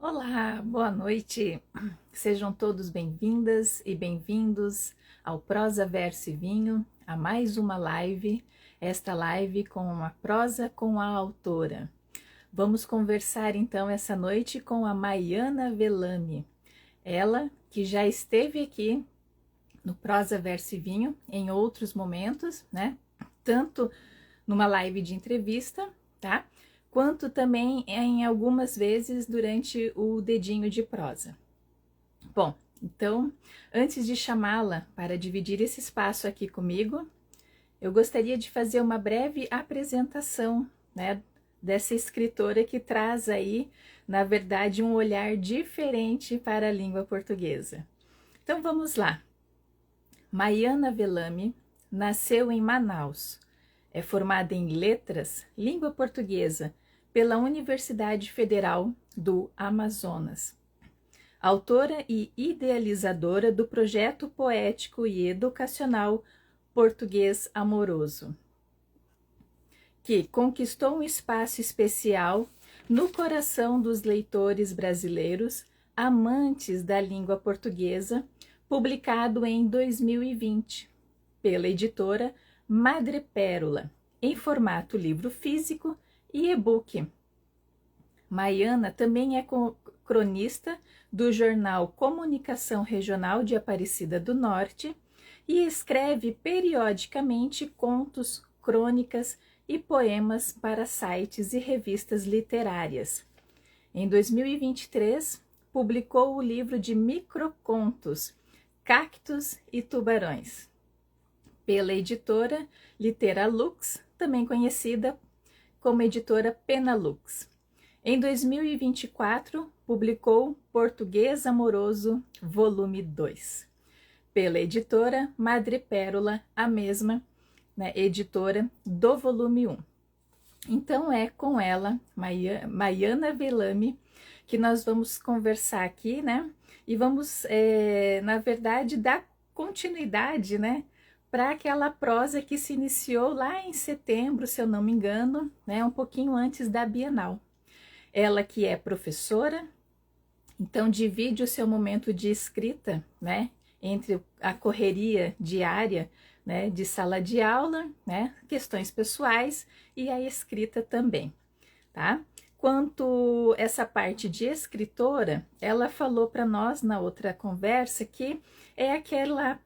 Olá, boa noite. Sejam todos bem-vindas e bem-vindos ao Prosa, Verso e Vinho, a mais uma live, esta live com a prosa com a autora. Vamos conversar então essa noite com a Maiana Velame, ela que já esteve aqui no Prosa, Verso e Vinho em outros momentos, né? Tanto numa live de entrevista, tá? Quanto também em algumas vezes durante o dedinho de prosa. Bom, então, antes de chamá-la para dividir esse espaço aqui comigo, eu gostaria de fazer uma breve apresentação, né, dessa escritora que traz aí, na verdade, um olhar diferente para a língua portuguesa. Então, vamos lá. Maiana Velame nasceu em Manaus. É formada em Letras, Língua Portuguesa, pela Universidade Federal do Amazonas. Autora e idealizadora do projeto poético e educacional Português Amoroso, que conquistou um espaço especial no coração dos leitores brasileiros amantes da língua portuguesa, publicado em 2020 pela editora Madrepérola, em formato livro físico e e-book. Maiana também é cronista do jornal Comunicação Regional de Aparecida do Norte e escreve periodicamente contos, crônicas e poemas para sites e revistas literárias. Em 2023, publicou o livro de microcontos Cactos e Tubarões, pela editora Literalux, também conhecida como editora Penalux. Em 2024, publicou Português Amoroso, volume 2, pela editora Madrepérola, a mesma, né, editora do volume 1. Então é com ela, Maiana Velame, que nós vamos conversar aqui, né? E vamos, na verdade, dar continuidade, né? Para aquela prosa que se iniciou lá em setembro, se eu não me engano, né? Um pouquinho antes da Bienal. Ela que é professora, então divide o seu momento de escrita, né? Entre a correria diária, né? De sala de aula, né? Questões pessoais e a escrita também, tá? Quanto essa parte de escritora, ela falou para nós na outra conversa que é aquela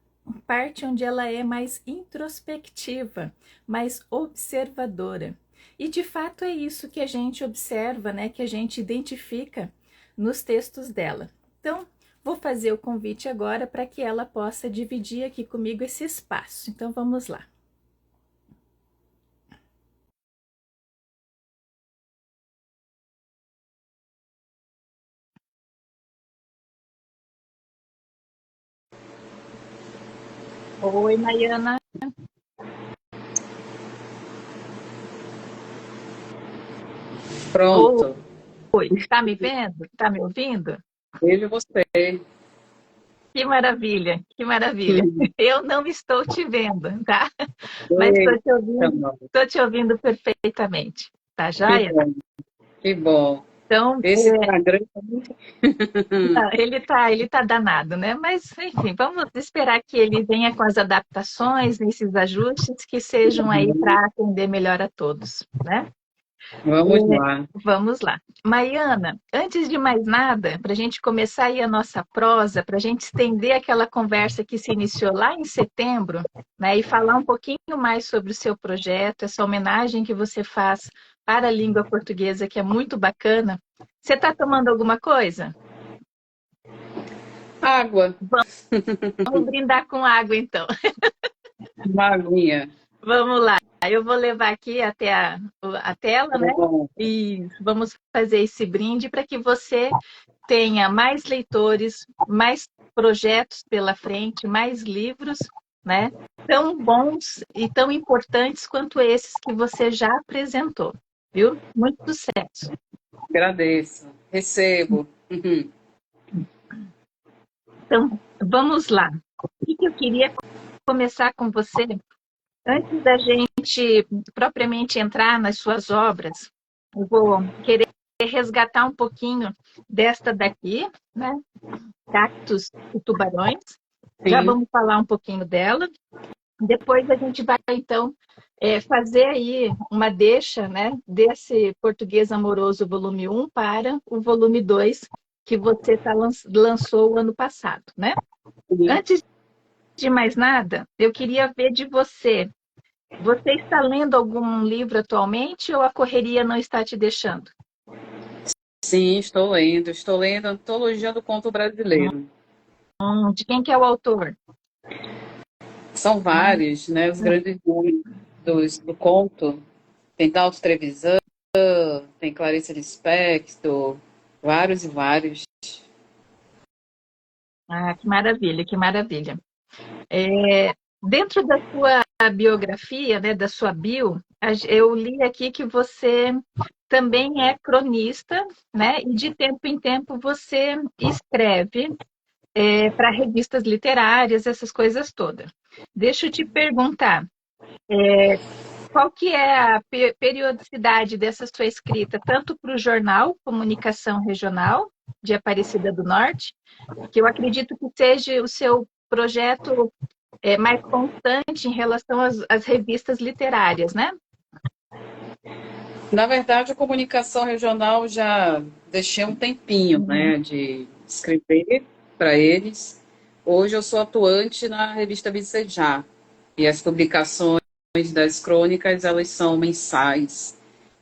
parte onde ela é mais introspectiva, mais observadora. E de fato é isso que a gente observa, né, que a gente identifica nos textos dela. Então, vou fazer o convite agora para que ela possa dividir aqui comigo esse espaço. Então, vamos lá. Oi, Maiana. Pronto, Oi, tá me vendo? Tá me ouvindo? vejo você. Que maravilha, que maravilha. Eu não estou te vendo, tá? Mas Eita, estou te ouvindo perfeitamente. Tá que joia? bom, que bom. Então, Esse Instagram tá muito... ele tá danado, né? Mas, enfim, vamos esperar que ele venha com as adaptações, nesses ajustes que sejam aí para atender melhor a todos, né? Vamos lá. Vamos lá. Maiana, antes de mais nada, para a gente começar aí a nossa prosa, para a gente estender aquela conversa que se iniciou lá em setembro, né, e falar um pouquinho mais sobre o seu projeto, essa homenagem que você faz para a língua portuguesa, que é muito bacana. Você está tomando alguma coisa? Água, Vamos brindar com água, então. uma aguinha. Vamos lá. Eu vou levar aqui até a tela, Tá né? bom. E vamos fazer esse brinde para que você tenha mais leitores, mais projetos pela frente, mais livros, né? Tão bons e tão importantes quanto esses que você já apresentou, viu? Muito sucesso. Agradeço. Recebo. Então, vamos lá. O que eu queria começar com você, antes da gente propriamente entrar nas suas obras, eu vou querer resgatar um pouquinho desta daqui, né? Cactos e tubarões. Já Sim. vamos falar um pouquinho dela. Depois a gente vai, então, fazer aí uma deixa, né, desse Português Amoroso volume 1 para o volume 2, que você lançou o ano passado, né? Sim. Antes de mais nada, eu queria ver de você. Você está lendo algum livro atualmente ou a correria não está te deixando? Sim, estou lendo. Estou lendo a Antologia do Conto Brasileiro. De quem que é o autor? São vários, né? Os grandes nomes do conto. Tem Dalton Trevisan, tem Clarice Lispector, vários e vários. Ah, que maravilha, que maravilha. Dentro da sua biografia, né, da sua bio, eu li aqui que você também é cronista, né, e de tempo em tempo você escreve para revistas literárias, essas coisas todas. Deixa eu te perguntar, qual que é a periodicidade dessa sua escrita, tanto para o jornal Comunicação Regional de Aparecida do Norte, que eu acredito que seja o seu projeto mais constante em relação às revistas literárias, né? Na verdade, a comunicação regional já deixei um tempinho, né, de escrever para eles. Hoje eu sou atuante na revista Vicejar e as publicações das crônicas elas são mensais.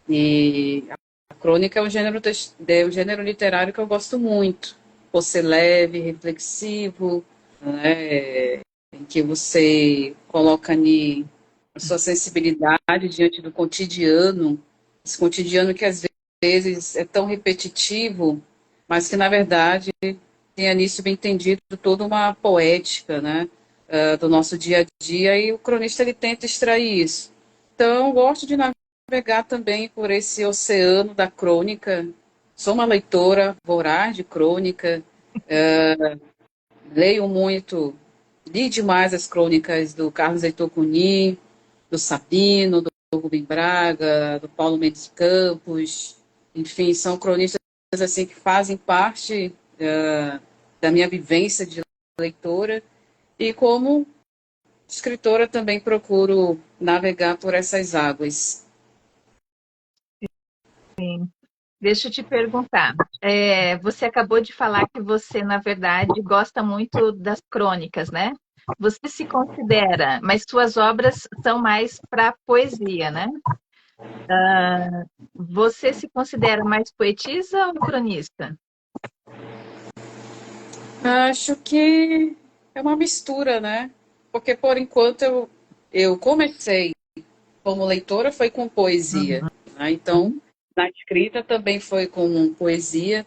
E a crônica é um gênero literário que eu gosto muito, por ser leve, reflexivo, né, em que você coloca ali a sua sensibilidade diante do cotidiano, esse cotidiano que às vezes é tão repetitivo, mas que na verdade tem ali subentendido toda uma poética, né, do nosso dia a dia, e o cronista ele tenta extrair isso. Então, eu gosto de navegar também por esse oceano da crônica. Sou uma leitora voraz de crônica, leio muito, li demais as crônicas do Carlos Heitor Coni, do Sabino, do Rubem Braga, do Paulo Mendes Campos, enfim, são cronistas assim que fazem parte da minha vivência de leitora, e como escritora também procuro navegar por essas águas. Deixa eu te perguntar. Você acabou de falar que você, na verdade, gosta muito das crônicas, né? Você se considera, mas suas obras são mais para poesia, né? Você se considera mais poetisa ou cronista? Acho que é uma mistura, né? Porque por enquanto eu comecei como leitora foi com poesia, né? Então na escrita também foi com poesia,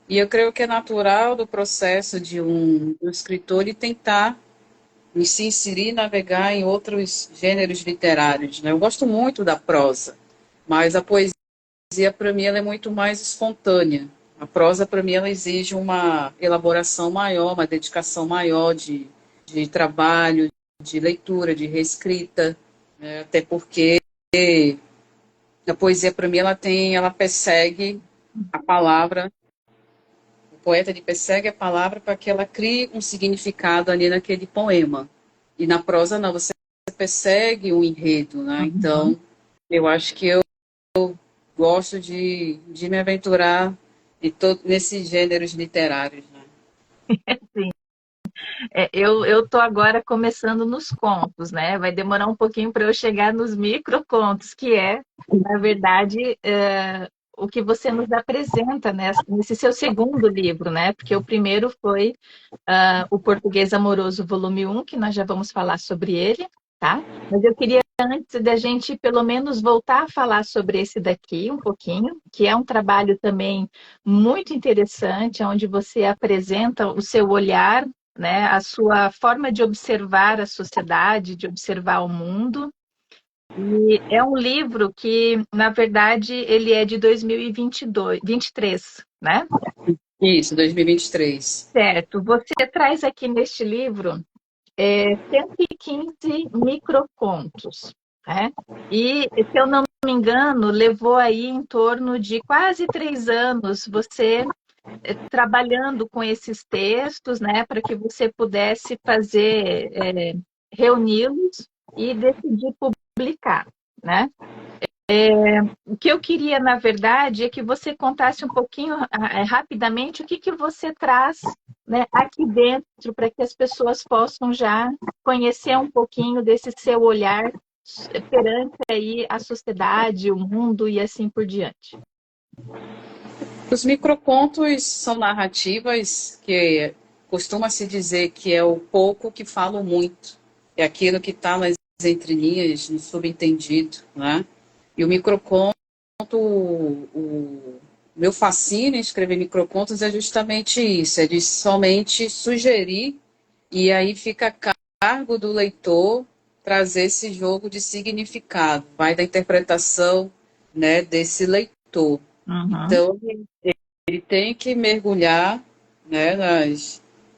e eu creio que é natural do processo de um escritor ele tentar se inserir, navegar em outros gêneros literários, né? Eu gosto muito da prosa, mas a poesia para mim ela é muito mais espontânea. A prosa para mim ela exige uma elaboração maior, uma dedicação maior de trabalho, de leitura, de reescrita, né? Até porque a poesia para mim ela persegue a palavra, o poeta ele persegue a palavra para que ela crie um significado ali naquele poema. E na prosa não, você persegue um enredo, né? Uhum. Então, eu acho que eu gosto de me aventurar nesses gêneros literários, né? Sim. Eu estou agora começando nos contos, né? Vai demorar um pouquinho para eu chegar nos microcontos, que é, na verdade, o que você nos apresenta nesse seu segundo livro, né? Porque o primeiro foi o Português Amoroso, volume 1, que nós já vamos falar sobre ele, tá? Mas eu queria, antes da gente, pelo menos, voltar a falar sobre esse daqui um pouquinho, que é um trabalho também muito interessante, onde você apresenta o seu olhar, né, a sua forma de observar a sociedade, de observar o mundo. E é um livro que, na verdade, ele é de 2022, 23, né? Isso, 2023. Certo. Você traz aqui neste livro 115 microcontos. né? E, se eu não me engano, levou aí em torno de quase 3 anos você trabalhando com esses textos, né, para que você pudesse fazer, reuni-los e decidir publicar, né? O que eu queria, na verdade, é que você contasse um pouquinho, rapidamente, o que que você traz, né, aqui dentro, para que as pessoas possam já conhecer um pouquinho desse seu olhar perante aí a sociedade, o mundo e assim por diante. Os microcontos são narrativas que costuma-se dizer que é o pouco que fala o muito. É aquilo que está nas entrelinhas, no subentendido, né? E o microconto, o meu fascínio em escrever microcontos é justamente isso, é de somente sugerir e aí fica a cargo do leitor trazer esse jogo de significado, vai da interpretação, né, desse leitor. Uhum. Então, ele tem que mergulhar, né,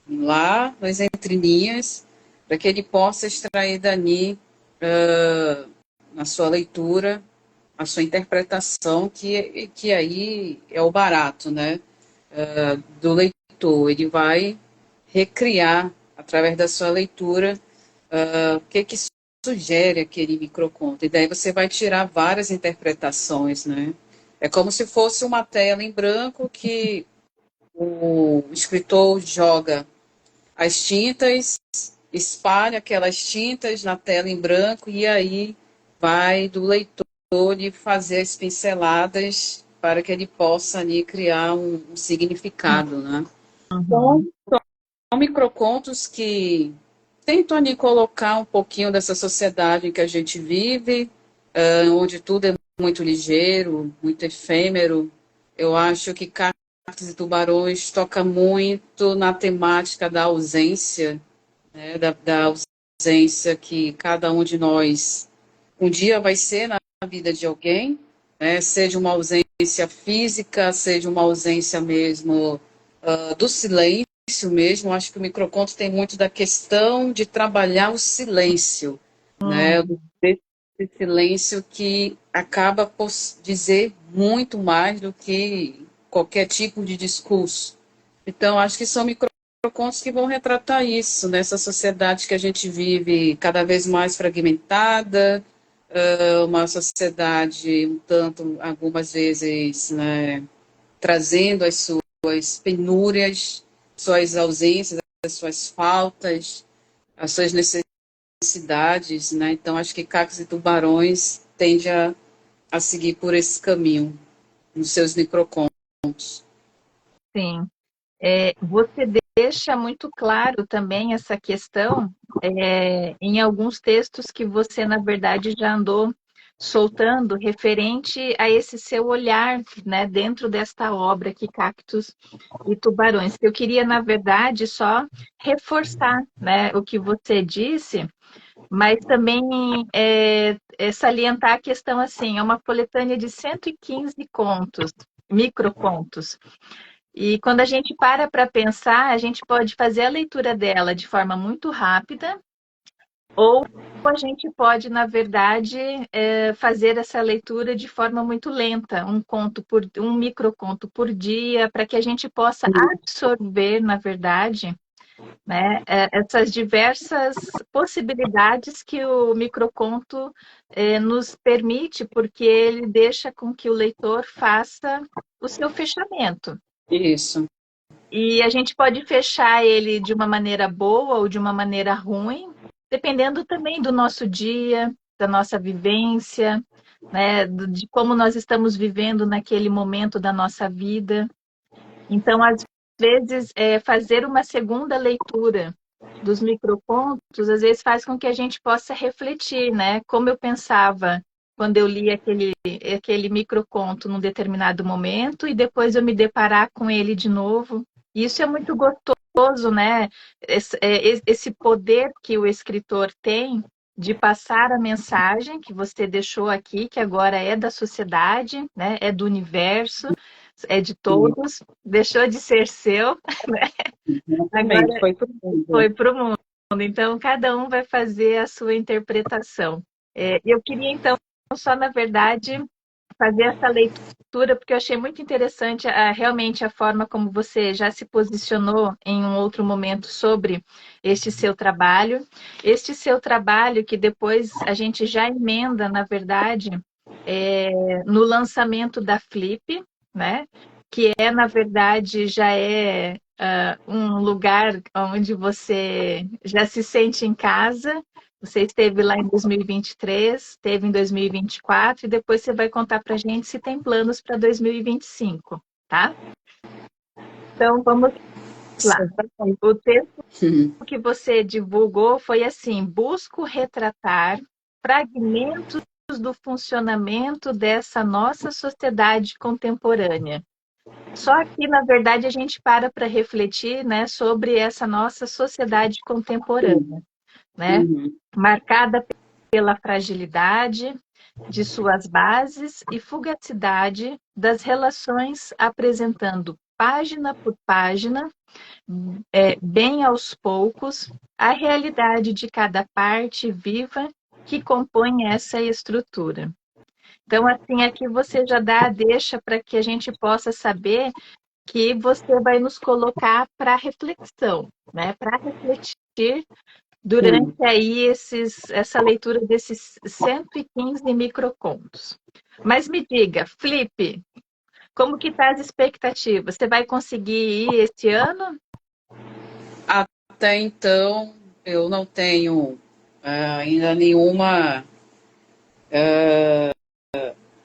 lá nas entrelinhas para que ele possa extrair dali, na sua leitura, a sua interpretação, que aí é o barato, né, do leitor. Ele vai recriar, através da sua leitura, o que sugere aquele microconto. E daí você vai tirar várias interpretações, né? É como se fosse uma tela em branco que o escritor joga as tintas, espalha aquelas tintas na tela em branco e aí vai do leitor de fazer as pinceladas para que ele possa ali criar um significado, né? Então, Uhum. são microcontos que tentam ali colocar um pouquinho dessa sociedade em que a gente vive, onde tudo é muito ligeiro, muito efêmero. Eu acho que Cactos e Tubarões toca muito na temática da ausência, né, da ausência que cada um de nós um dia vai ser na vida de alguém, né, seja uma ausência física, seja uma ausência mesmo do silêncio mesmo. Acho que o microconto tem muito da questão de trabalhar o silêncio, né? Esse silêncio que acaba por dizer muito mais do que qualquer tipo de discurso. Então, acho que são microcontos que vão retratar isso, nessa sociedade que a gente vive cada vez mais fragmentada, uma sociedade um tanto, algumas vezes, né, trazendo as suas penúrias, suas ausências, as suas faltas, as suas necessidades, né? Então, acho que Cacos e Tubarões tende a seguir por esse caminho, nos seus microcontos. Sim. Você deixa muito claro também essa questão, em alguns textos que você, na verdade, já andou soltando referente a esse seu olhar, né, dentro desta obra que Cactos e Tubarões. Eu queria, na verdade, só reforçar, né, o que você disse, mas também salientar a questão assim, é uma coletânea de 115 contos, microcontos. E quando a gente para pensar, a gente pode fazer a leitura dela de forma muito rápida, ou a gente pode, na verdade, fazer essa leitura de forma muito lenta, um microconto por dia, para que a gente possa absorver, na verdade, né, essas diversas possibilidades que o microconto nos permite, porque ele deixa com que o leitor faça o seu fechamento. Isso, E a gente pode fechar ele de uma maneira boa ou de uma maneira ruim, dependendo também do nosso dia, da nossa vivência, né, de como nós estamos vivendo naquele momento da nossa vida. Então, às vezes, fazer uma segunda leitura dos microcontos, às vezes faz com que a gente possa refletir, né? Como eu pensava quando eu li aquele microconto num determinado momento e depois eu me deparar com ele de novo. Isso é muito gostoso, né? Esse poder que o escritor tem de passar a mensagem que você deixou aqui, que agora é da sociedade, né? É do universo, é de todos, deixou de ser seu, né? exatamente, Agora foi tudo. foi para o mundo. Então, cada um vai fazer a sua interpretação. Eu queria, então, só, na verdade, fazer essa leitura, porque eu achei muito interessante realmente a forma como você já se posicionou em um outro momento sobre este seu trabalho. Este seu trabalho, que depois a gente já emenda, na verdade, no lançamento da Flip, né? Que na verdade, já é um lugar onde você já se sente em casa. Você esteve lá em 2023, esteve em 2024 e depois você vai contar para a gente se tem planos para 2025, tá? Então vamos lá. O texto que você divulgou foi assim: busco retratar fragmentos do funcionamento dessa nossa sociedade contemporânea. Só que, na verdade, a gente para refletir, né, sobre essa nossa sociedade contemporânea, né? Marcada pela fragilidade de suas bases e fugacidade das relações, apresentando página por página, bem aos poucos, a realidade de cada parte viva que compõe essa estrutura. Então, assim, aqui você já dá a deixa para que a gente possa saber que você vai nos colocar para reflexão, né? Para refletir durante aí essa leitura desses 115 microcontos. Mas me diga, Felipe, como que tá as expectativas? Você vai conseguir ir este ano? Até então, eu não tenho ainda nenhuma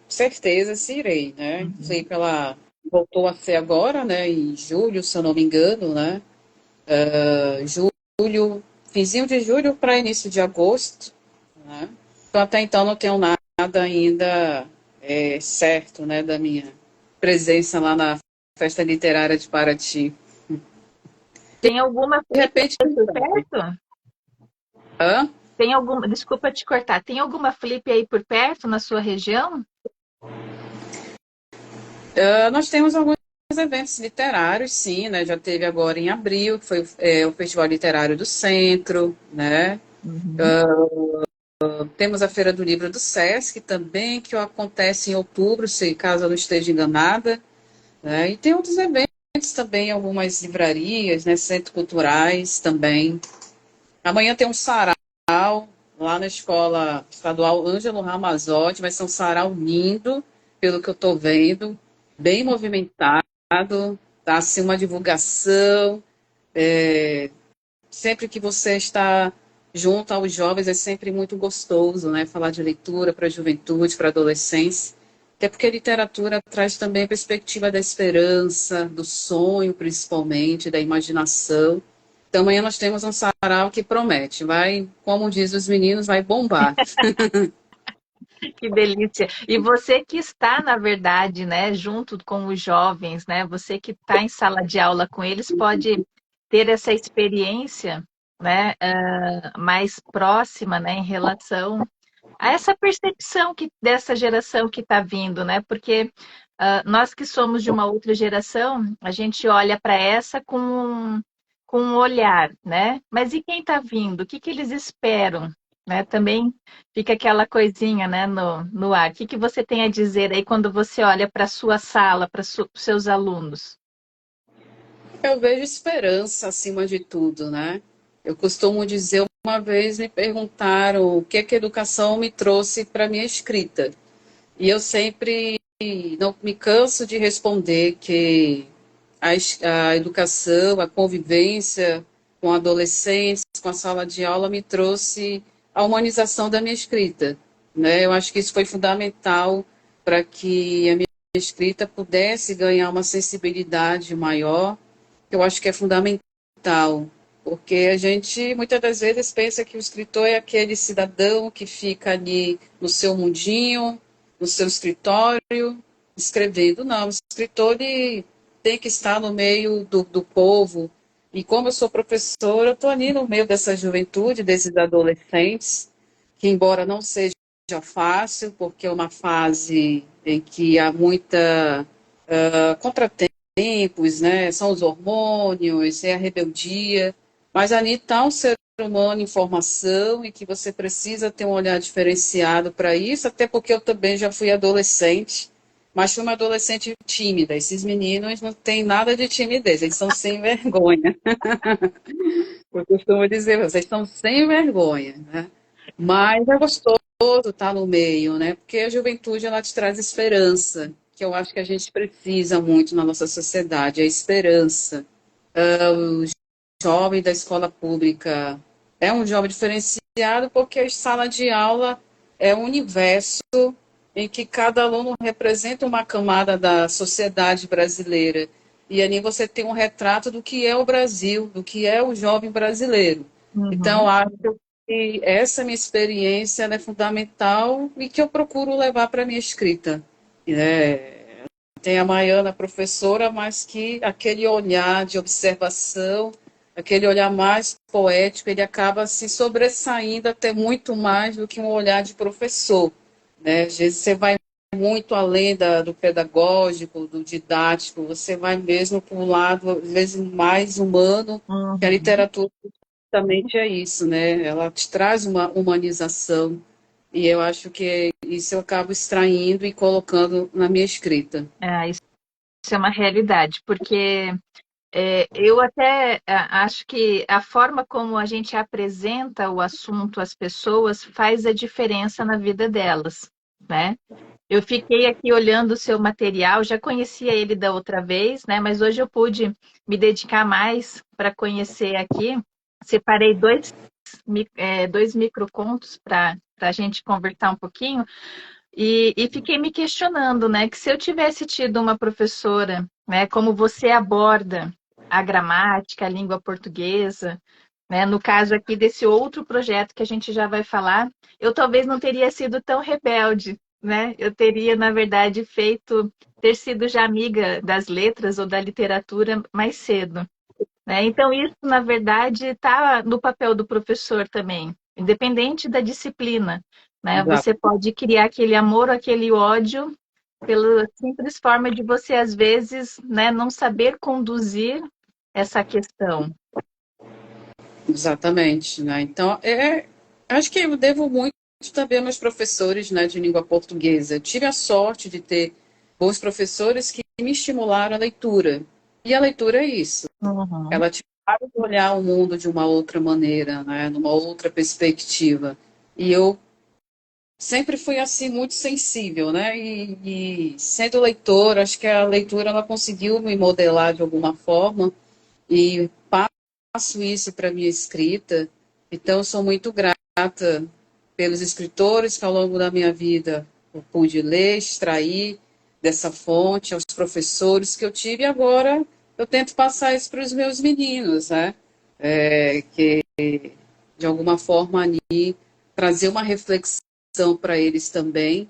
certeza se irei, né? Sei pela... Voltou a ser agora, né? Em julho, se eu não me engano, né? Julho, finzinho de julho para início de agosto, né? Então, até então não tenho nada ainda certo, né? Da minha presença lá na Festa Literária de Paraty. Tem alguma De repente, Flip por perto? hã? Tem alguma, desculpa te cortar, tem alguma Flip aí por perto na sua região? Nós temos alguns eventos literários, sim, né? Já teve agora em abril, que foi o Festival Literário do Centro, né? Uhum. Temos a Feira do Livro do Sesc também, que acontece em outubro, se caso eu não esteja enganada, né? E tem outros eventos também, algumas livrarias, né? Centros culturais também. Amanhã tem um sarau lá na Escola Estadual Ângelo Ramazotti, vai ser um sarau lindo, pelo que eu estou vendo, bem movimentado, tá assim uma divulgação. Sempre que você está junto aos jovens é sempre muito gostoso, né? Falar de leitura para a juventude, para a adolescência. Até porque a literatura traz também a perspectiva da esperança, do sonho, principalmente, da imaginação. Então, amanhã nós temos um sarau que promete. Vai, como diz os meninos, vai bombar. Que delícia! E você que está, na verdade, né, junto com os jovens, né, você que está em sala de aula com eles, pode ter essa experiência, né, mais próxima, né, em relação a essa percepção dessa geração que está vindo, né? Porque nós que somos de uma outra geração, a gente olha para essa com um olhar, né? Mas e quem está vindo? O que que eles esperam? Né? Também fica aquela coisinha, né, no ar. O que que você tem a dizer aí quando você olha para a sua sala, para os seus alunos? Eu vejo esperança acima de tudo, né? Eu costumo dizer, uma vez me perguntaram o que é que a educação me trouxe para minha escrita. E eu sempre não me canso de responder que a educação, a convivência com adolescentes, com a sala de aula, me trouxe a humanização da minha escrita, né? Eu acho que isso foi fundamental para que a minha escrita pudesse ganhar uma sensibilidade maior, que eu acho que é fundamental, porque a gente muitas das vezes pensa que o escritor é aquele cidadão que fica ali no seu mundinho, no seu escritório, escrevendo. Não, o escritor ele tem que estar no meio do povo. E como eu sou professora, eu estou ali no meio dessa juventude, desses adolescentes, que embora não seja fácil, porque é uma fase em que há muita contratempos, né? São os hormônios, é a rebeldia, mas ali está um ser humano em formação e que você precisa ter um olhar diferenciado para isso, até porque eu também já fui adolescente, mas fui uma adolescente tímida. Esses meninos não têm nada de timidez, eles são sem vergonha. Eu costumo dizer, vocês estão sem vergonha, né? Mas é gostoso estar no meio, né? Porque a juventude ela te traz esperança, que eu acho que a gente precisa muito na nossa sociedade, a esperança. O jovem da escola pública é um jovem diferenciado porque a sala de aula é um universo em que cada aluno representa uma camada da sociedade brasileira. E ali você tem um retrato do que é o Brasil, do que é o jovem brasileiro. Então, Uhum. acho que essa minha experiência ela é fundamental e que eu procuro levar para a minha escrita. Tem a Maiana, professora, mas que aquele olhar de observação, aquele olhar mais poético, ele acaba se sobressaindo até muito mais do que um olhar de professor, né? Às vezes você vai muito além do pedagógico, do didático, você vai mesmo para um lado, às vezes, mais humano, que a Uhum. literatura justamente é isso, né? Ela te traz uma humanização, e eu acho que isso eu acabo extraindo e colocando na minha escrita. Isso é uma realidade, porque eu até acho que a forma como a gente apresenta o assunto às pessoas faz a diferença na vida delas, né? Eu fiquei aqui olhando o seu material, já conhecia ele da outra vez, né? Mas hoje eu pude me dedicar mais para conhecer aqui. Separei dois microcontos para a gente conversar um pouquinho. E fiquei me questionando, né, que se eu tivesse tido uma professora, né, como você aborda a gramática, a língua portuguesa, né, no caso aqui desse outro projeto que a gente já vai falar, eu talvez não teria sido tão rebelde, né? Eu teria, na verdade, ter sido já amiga das letras ou da literatura mais cedo, né? Então, isso, na verdade, está no papel do professor também, independente da disciplina, né? Você pode criar aquele amor ou aquele ódio pela simples forma de você, às vezes, né, não saber conduzir essa questão. Exatamente, né? Então, acho que eu devo muito também aos meus professores, né, de língua portuguesa. Eu tive a sorte de ter bons professores que me estimularam a leitura. E a leitura é isso. Uhum. Ela te faz olhar o mundo de uma outra maneira, né, numa outra perspectiva. E eu sempre fui assim muito sensível, né? E sendo leitora, acho que a leitura ela conseguiu me modelar de alguma forma e passo isso para minha escrita. Então, eu sou muito grata pelos escritores que ao longo da minha vida eu pude ler, extrair dessa fonte, aos professores que eu tive, e agora eu tento passar isso para os meus meninos, né? Que de alguma forma ali trazer uma reflexão para eles também,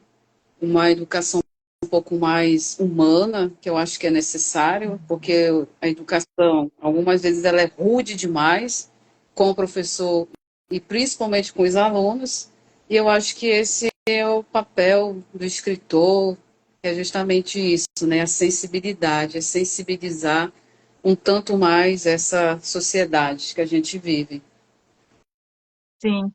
uma educação um pouco mais humana, que eu acho que é necessário, porque a educação, algumas vezes, ela é rude demais com o professor e principalmente com os alunos, e eu acho que esse é o papel do escritor, que é justamente isso, né? A sensibilidade, é sensibilizar um tanto mais essa sociedade que a gente vive. Sim.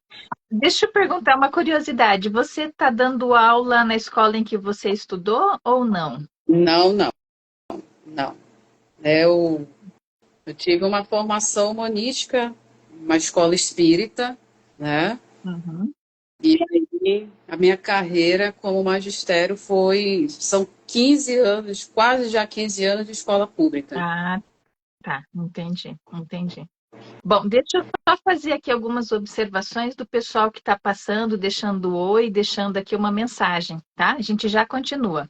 Deixa eu perguntar uma curiosidade. Você está dando aula na escola em que você estudou ou não? Não, não, não. Eu tive uma formação humanística, uma escola espírita, né? Uhum. E aí a minha carreira como magistério são 15 anos, quase já 15 anos de escola pública. Ah, tá. Entendi, entendi. Bom, deixa eu só fazer aqui algumas observações do pessoal que está passando, deixando oi, deixando aqui uma mensagem, tá? A gente já continua.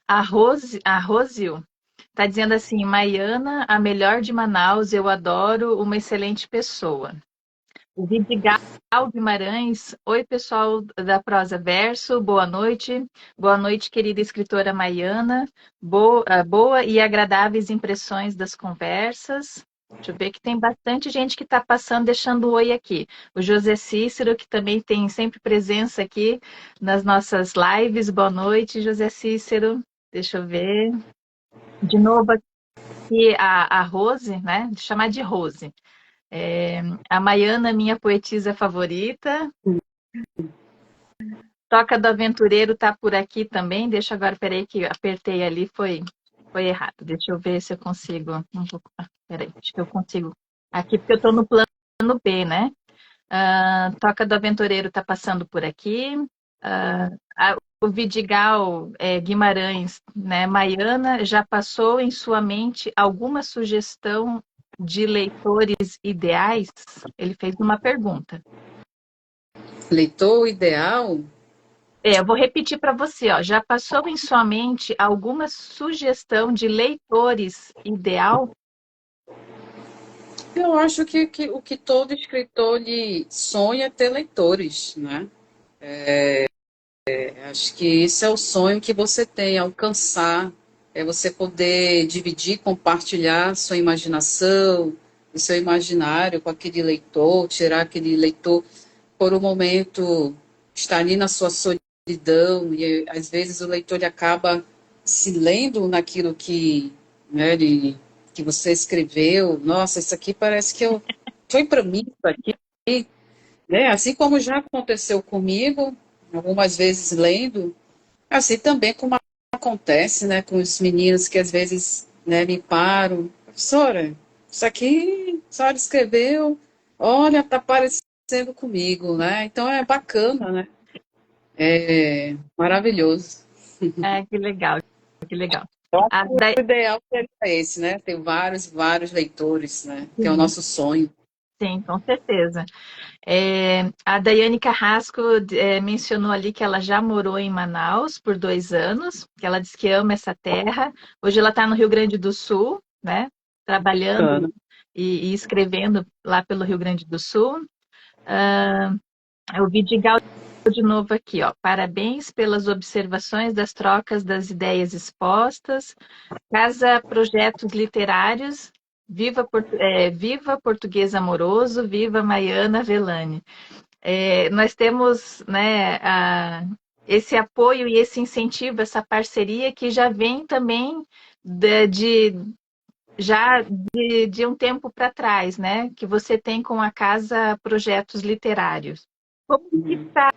A Rosil está dizendo assim: Maiana, a melhor de Manaus, eu adoro, uma excelente pessoa. O Vidigal Guimarães, oi pessoal da Prosa Verso, boa noite. Boa noite, querida escritora Maiana. Boa e agradáveis impressões das conversas. Deixa eu ver que tem bastante gente que está passando, deixando oi aqui. O José Cícero, que também tem sempre presença aqui nas nossas lives. Boa noite, José Cícero. Deixa eu ver. De novo aqui a Rose, né? De chamar de Rose. A Maiana, minha poetisa favorita. Toca do Aventureiro tá por aqui também. Deixa agora, peraí, que apertei ali, foi errado. Deixa eu ver se eu consigo. Peraí, acho que eu consigo. Aqui, porque eu tô no plano B, né? Toca do Aventureiro tá passando por aqui. O Vidigal Guimarães, né? Maiana, já passou em sua mente alguma sugestão de leitores ideais? Ele fez uma pergunta. Leitor ideal? Eu vou repetir para você, ó. Já passou em sua mente alguma sugestão de leitores ideal? Eu acho que o que todo escritor lhe sonha é ter leitores, né? Acho que esse é o sonho que você tem, alcançar, é você poder dividir, compartilhar sua imaginação, o seu imaginário com aquele leitor, tirar aquele leitor por um momento, estar ali na sua solidão, e às vezes o leitor ele acaba se lendo naquilo que, né, que você escreveu. Nossa, isso aqui parece que foi para mim, isso aqui, né? Assim como já aconteceu comigo, algumas vezes lendo, assim também como acontece, né, com os meninos que às vezes, né, me param, professora, isso aqui a senhora escreveu, olha, tá parecendo comigo, né? Então é bacana, né? É maravilhoso. Que legal, que legal. Então, A o da... ideal seria esse, né? Ter vários, vários leitores, né? Que é o Sim, nosso sonho. sim, com certeza. A Daiane Carrasco mencionou ali que ela já morou em Manaus por 2 anos, que ela diz que ama essa terra. Hoje ela está no Rio Grande do Sul, né? Trabalhando Bacana. e escrevendo lá pelo Rio Grande do Sul. O Vidigal de novo aqui, ó. Parabéns pelas observações das trocas das ideias expostas. Casa Projetos Literários. Viva Português Amoroso, viva Maiana Velani. Nós temos, né, esse apoio e esse incentivo, essa parceria que já vem também de um tempo para trás, né? Que você tem com a Casa Projetos Literários. Como que está?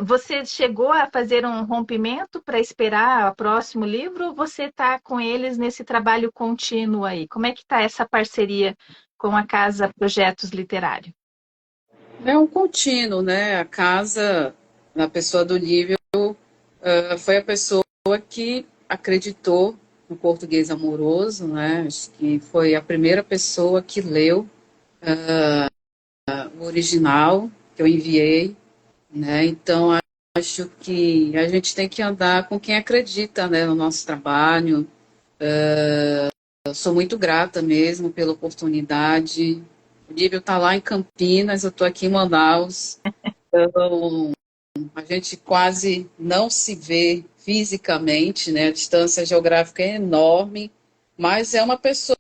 Você chegou a fazer um rompimento para esperar o próximo livro ou você está com eles nesse trabalho contínuo aí? Como é que está essa parceria com a Casa Projetos Literários? É um contínuo, né? A casa, na pessoa do Lívio, foi a pessoa que acreditou no português amoroso, né? Acho que foi a primeira pessoa que leu o original que eu enviei, né? Então acho que a gente tem que andar com quem acredita, né, no nosso trabalho. Eu sou muito grata mesmo pela oportunidade. O Lívio está lá em Campinas, eu estou aqui em Manaus. Então, a gente quase não se vê fisicamente, né? A distância geográfica é enorme, mas é uma pessoa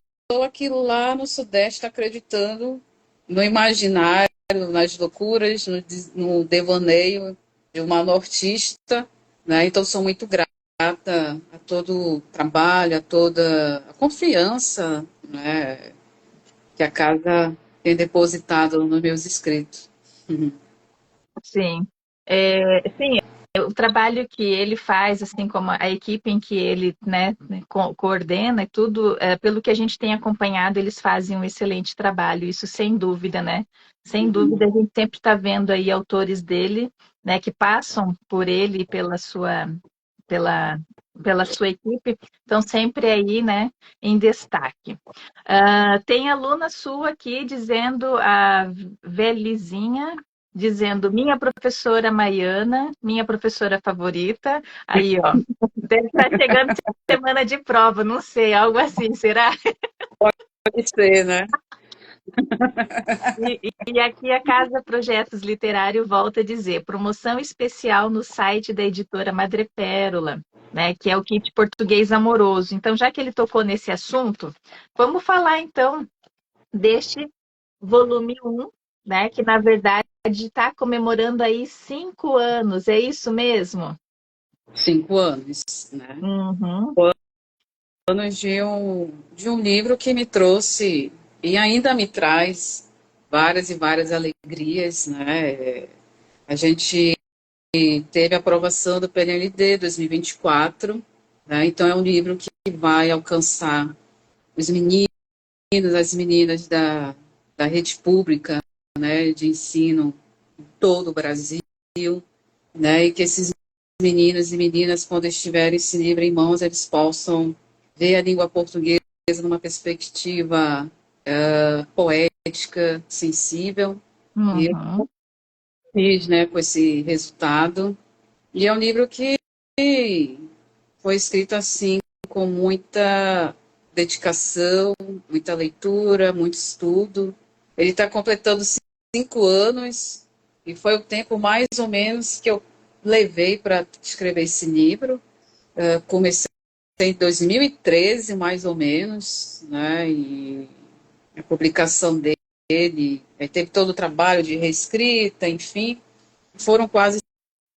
que lá no Sudeste está acreditando no imaginário, nas loucuras, no devaneio de uma nortista, né? Então, sou muito grata a todo o trabalho, a toda a confiança, né, que a casa tem depositado nos meus escritos. Sim. Sim, o trabalho que ele faz, assim como a equipe em que ele, né, coordena e tudo, pelo que a gente tem acompanhado, eles fazem um excelente trabalho, isso sem dúvida, né? Sem dúvida, a gente sempre está vendo aí autores dele, né, que passam por ele e pela, pela sua equipe, estão sempre aí, né, em destaque. Tem aluna sua aqui dizendo, a Velizinha, dizendo, minha professora Maiana, minha professora favorita. Aí, ó, deve estar chegando semana de prova, não sei, algo assim, será? Pode ser, né? E aqui a Casa Projetos Literário volta a dizer, promoção especial no site da editora Madrepérola, né, que é o kit português amoroso. Então, já que ele tocou nesse assunto, vamos falar então deste volume 1, né, que na verdade está comemorando aí 5 anos, é isso mesmo? 5 anos, né? Uhum. Anos de um livro que me trouxe e ainda me traz várias e várias alegrias, né? A gente teve a aprovação do PNLD 2024, né? Então é um livro que vai alcançar os meninos, as meninas da rede pública, né, de ensino em todo o Brasil, né? E que esses meninos e meninas, quando estiverem esse livro em mãos, eles possam ver a língua portuguesa numa perspectiva poética, sensível, e eu Uhum. fiz, né, com esse resultado. E é um livro que foi escrito assim com muita dedicação, muita leitura, muito estudo. Ele está completando 5 anos e foi o tempo mais ou menos que eu levei para escrever esse livro. Comecei em 2013, mais ou menos, né? E a publicação dele, teve todo o trabalho de reescrita, enfim, foram quase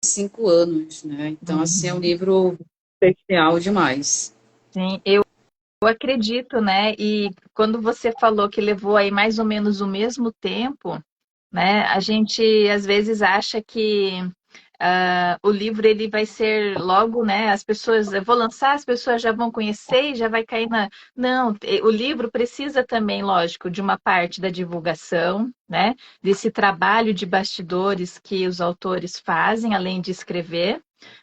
5 anos, né? Então, assim, é um Uhum. livro especial demais. Sim, eu acredito, né? E quando você falou que levou aí mais ou menos o mesmo tempo, né? A gente às vezes acha que o livro ele vai ser logo, né? As pessoas, eu vou lançar, as pessoas já vão conhecer e já vai cair na. Não, o livro precisa também, lógico, de uma parte da divulgação, né? Desse trabalho de bastidores que os autores fazem, além de escrever.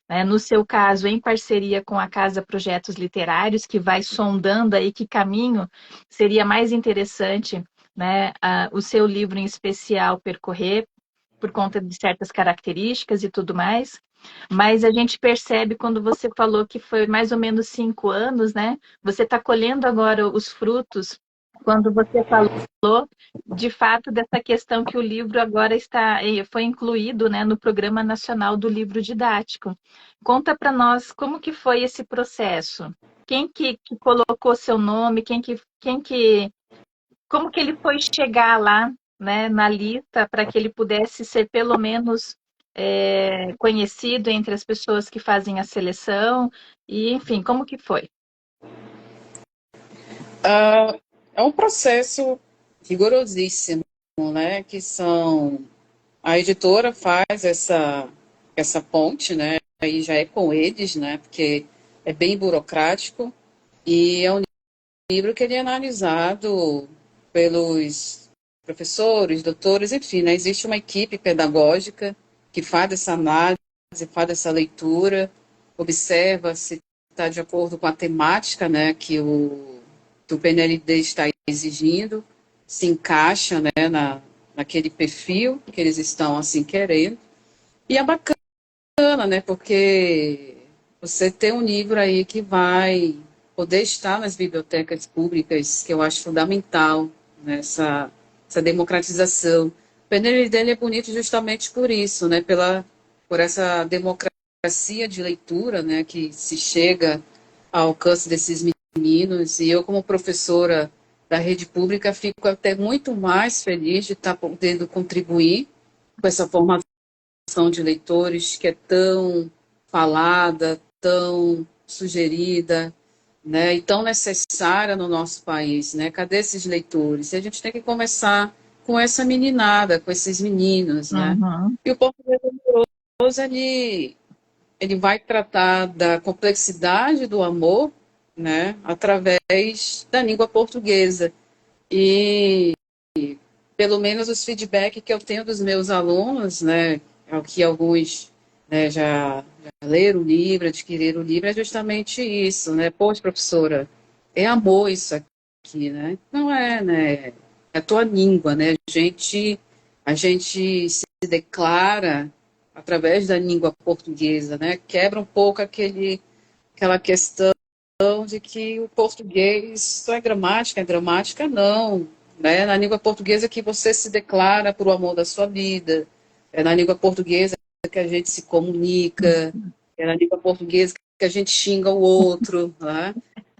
Né? No seu caso, em parceria com a Casa Projetos Literários, que vai sondando aí que caminho seria mais interessante, né, o seu livro em especial percorrer, por conta de certas características e tudo mais. Mas a gente percebe quando você falou que foi mais ou menos 5 anos, né? Você está colhendo agora os frutos quando você falou de fato dessa questão que o livro agora foi incluído, né, no Programa Nacional do Livro Didático. Conta para nós como que foi esse processo. Quem que colocou seu nome? Como que ele foi chegar lá, né, na lista para que ele pudesse ser pelo menos conhecido entre as pessoas que fazem a seleção? E, enfim, como que foi? Ah, é um processo rigorosíssimo, né? Que são a editora faz essa ponte, né? Aí já é com eles, né? Porque é bem burocrático e é um livro que ele é analisado pelos professores, doutores, enfim, né? Existe uma equipe pedagógica que faz essa análise, faz essa leitura, observa se está de acordo com a temática, né? Que o PNLD está exigindo, se encaixa, né? Naquele perfil que eles estão assim querendo. E é bacana, né? Porque você tem um livro aí que vai poder estar nas bibliotecas públicas, que eu acho fundamental nessa essa democratização. O PNL dele é bonito justamente por isso, né? Por essa democracia de leitura, né? Que se chega ao alcance desses meninos. E eu, como professora da rede pública, fico até muito mais feliz de estar podendo contribuir com essa formação de leitores que é tão falada, tão sugerida, né, e tão necessária no nosso país, né? Cadê esses leitores? E a gente tem que começar com essa meninada, com esses meninos, né? Uhum, E o Português Amoroso, ele vai tratar da complexidade do amor, né, através da língua portuguesa. E pelo menos os feedback que eu tenho dos meus alunos, né, é o que alguns, né, já leram o livro, adquiriram o livro, é justamente isso, né? Poxa, professora, é amor isso aqui, né? Não é, né? É a tua língua, né? A gente se declara através da língua portuguesa, né? Quebra um pouco aquela questão de que o português só é gramática não, né? Na língua portuguesa que você se declara por o amor da sua vida, é na língua portuguesa que a gente se comunica, é na língua portuguesa que a gente xinga o outro, né?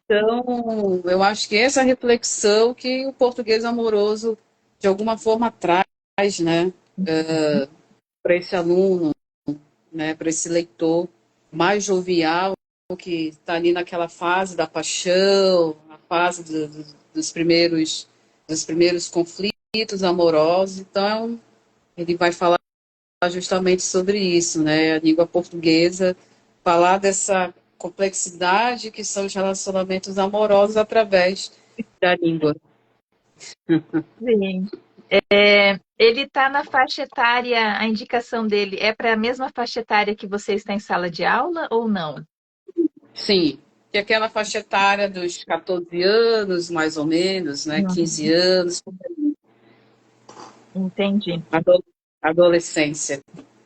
Então, eu acho que essa reflexão que o português amoroso de alguma forma traz, né, para esse aluno, né, para esse leitor mais jovial que está ali naquela fase da paixão, a fase dos primeiros dos primeiros conflitos amorosos. Então, ele vai falar justamente sobre isso, né? A língua portuguesa, falar dessa complexidade que são os relacionamentos amorosos através da língua. Sim. Ele está na faixa etária, a indicação dele é para a mesma faixa etária que você está em sala de aula ou não? Sim, que é aquela faixa etária dos 14 anos, mais ou menos, né? 15 Uhum. anos, Entendi. ado- adolescência.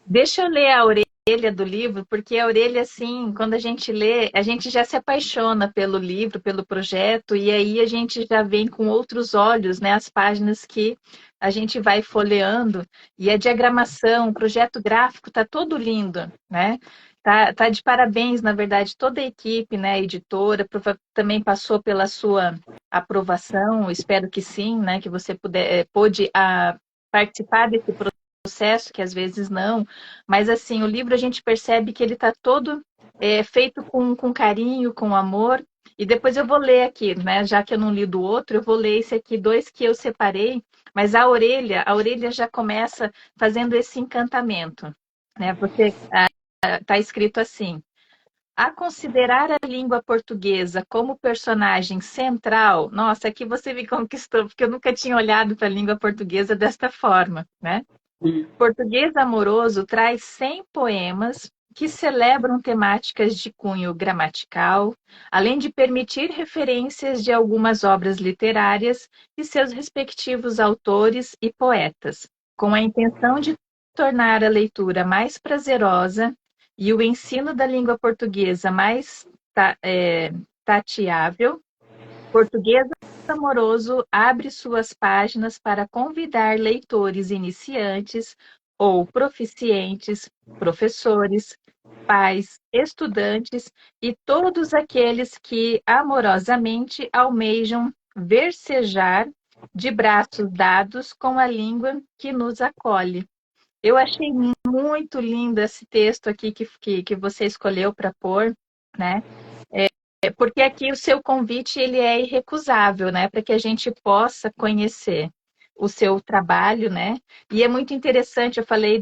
Deixa eu ler a orelha do livro, porque a orelha, assim, quando a gente lê, a gente já se apaixona pelo livro, pelo projeto, e aí a gente já vem com outros olhos, né, as páginas que a gente vai folheando, e a diagramação, o projeto gráfico tá todo lindo, né? Tá de parabéns, na verdade, toda a equipe, né, a editora, também passou pela sua aprovação, espero que sim, né, que você pôde participar desse processo, que às vezes não, mas assim, o livro a gente percebe que ele está todo feito com carinho, com amor, e depois eu vou ler aqui, né? Já que eu não li do outro, eu vou ler esse aqui, dois que eu separei, mas a orelha já começa fazendo esse encantamento, né? Você está escrito assim: a considerar a língua portuguesa como personagem central, nossa, aqui você me conquistou, porque eu nunca tinha olhado para a língua portuguesa desta forma, né? Português Amoroso traz 100 poemas que celebram temáticas de cunho gramatical, além de permitir referências de algumas obras literárias e seus respectivos autores e poetas, com a intenção de tornar a leitura mais prazerosa e o ensino da língua portuguesa mais tateável. Português Amoroso abre suas páginas para convidar leitores iniciantes ou proficientes, professores, pais, estudantes e todos aqueles que amorosamente almejam versejar de braços dados com a língua que nos acolhe. Eu achei muito lindo esse texto aqui que você escolheu para pôr, né? Porque aqui o seu convite ele é irrecusável, né? Para que a gente possa conhecer o seu trabalho, né? E é muito interessante, eu falei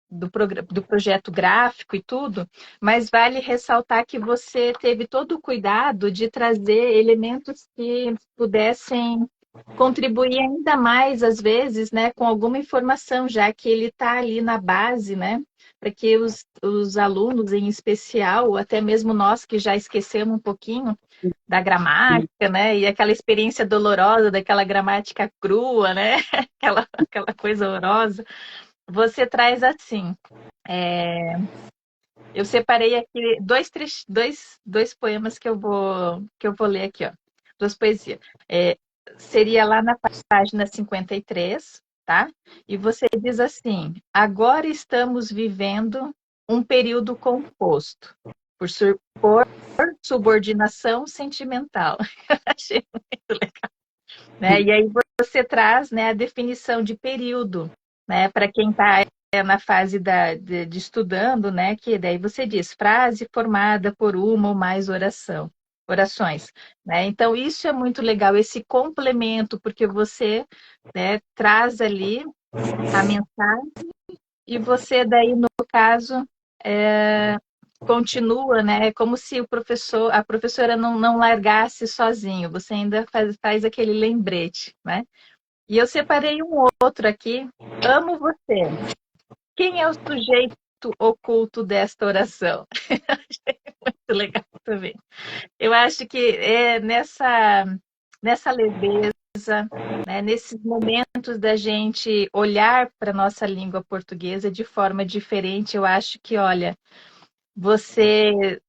do projeto gráfico e tudo, mas vale ressaltar que você teve todo o cuidado de trazer elementos que pudessem contribuir ainda mais, às vezes, né, com alguma informação, já que ele está ali na base, né? Para que os alunos, em especial, ou até mesmo nós que já esquecemos um pouquinho da gramática, né? E aquela experiência dolorosa daquela gramática crua, né? Aquela coisa horrorosa. Você traz assim. Eu separei aqui dois poemas que eu vou ler aqui, ó. Duas poesias. Seria lá na página 53, tá? E você diz assim: agora estamos vivendo um período composto por subordinação sentimental. Achei muito legal. Né? E aí você traz, né, a definição de período, né, para quem está na fase de estudando, né, que daí você diz frase formada por uma ou mais orações, né? Então isso é muito legal, esse complemento, porque você, né, traz ali a mensagem e você daí, no caso, continua, né? É como se a professora não largasse sozinho, você ainda faz aquele lembrete, né? E eu separei um outro aqui. Amo você. Quem é o sujeito oculto desta oração? Achei muito legal também. Eu acho que é nessa leveza, né, nesses momentos da gente olhar para a nossa língua portuguesa de forma diferente, eu acho que, olha, você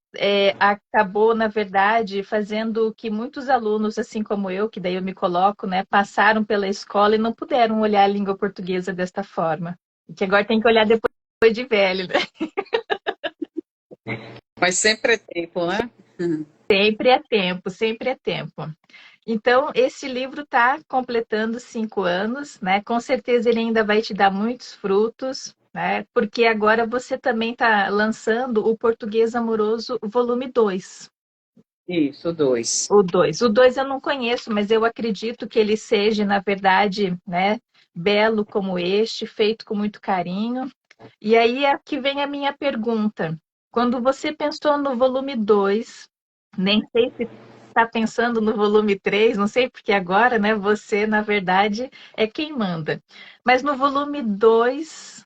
acabou, na verdade, fazendo o que muitos alunos, assim como eu, que daí eu me coloco, né, passaram pela escola e não puderam olhar a língua portuguesa desta forma. E que agora tem que olhar depois de velho, né? Mas sempre é tempo, né? Sempre é tempo, sempre é tempo. Então, esse livro está completando 5 anos, né? Com certeza ele ainda vai te dar muitos frutos, né? Porque agora você também está lançando o Português Amoroso, volume 2. Isso, dois. O 2. O 2 eu não conheço, mas eu acredito que ele seja, na verdade, né, belo como este, feito com muito carinho. E aí aqui vem a minha pergunta. Quando você pensou no volume 2, nem sei se está pensando no volume 3, não sei, porque agora, né, você, na verdade, é quem manda. Mas no volume 2,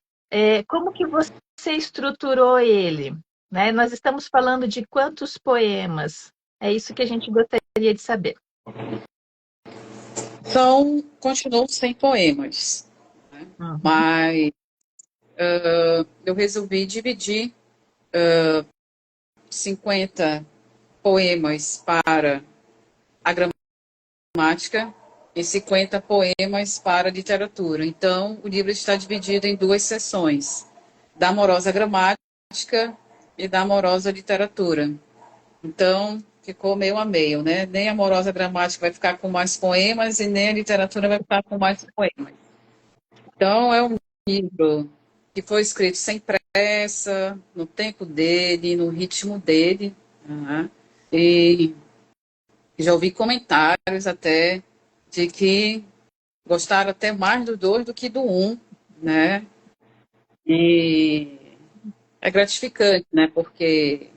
como que você estruturou ele? Né? Nós estamos falando de quantos poemas? É isso que a gente gostaria de saber. Continuam sem poemas, né? Uhum. Mas eu resolvi dividir 50 poemas para a gramática e 50 poemas para a literatura. Então, o livro está dividido em duas seções, da amorosa gramática e da amorosa literatura. Então, ficou meio a meio, né? Nem a amorosa gramática vai ficar com mais poemas e nem a literatura vai ficar com mais poemas. Então, é um livro que foi escrito sem pressa, no tempo dele, no ritmo dele, né? E já ouvi comentários até de que gostaram até mais do 2 do que do 1, né? E é gratificante, né? Porque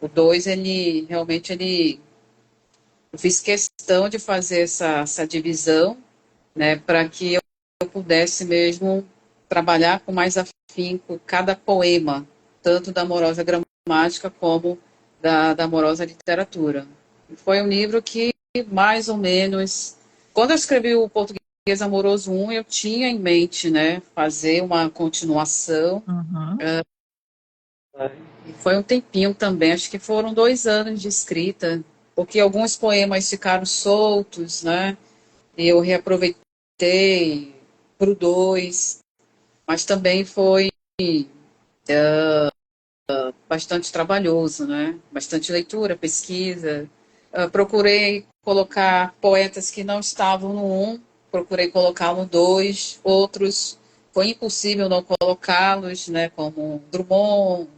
o 2 ele realmente ele eu fiz questão de fazer essa divisão, né, para que eu pudesse mesmo trabalhar com mais afinco cada poema, tanto da amorosa gramática como da amorosa literatura. Foi um livro que, mais ou menos, quando eu escrevi o Português Amoroso 1, eu tinha em mente, né, fazer uma continuação. Uhum. E foi um tempinho também, acho que foram 2 anos de escrita, porque alguns poemas ficaram soltos, né? E eu reaproveitei para o 2, mas também foi bastante trabalhoso, né? Bastante leitura, pesquisa. Procurei colocar poetas que não estavam no 1, procurei colocar no 2, outros foi impossível não colocá-los, né? Como Drummond,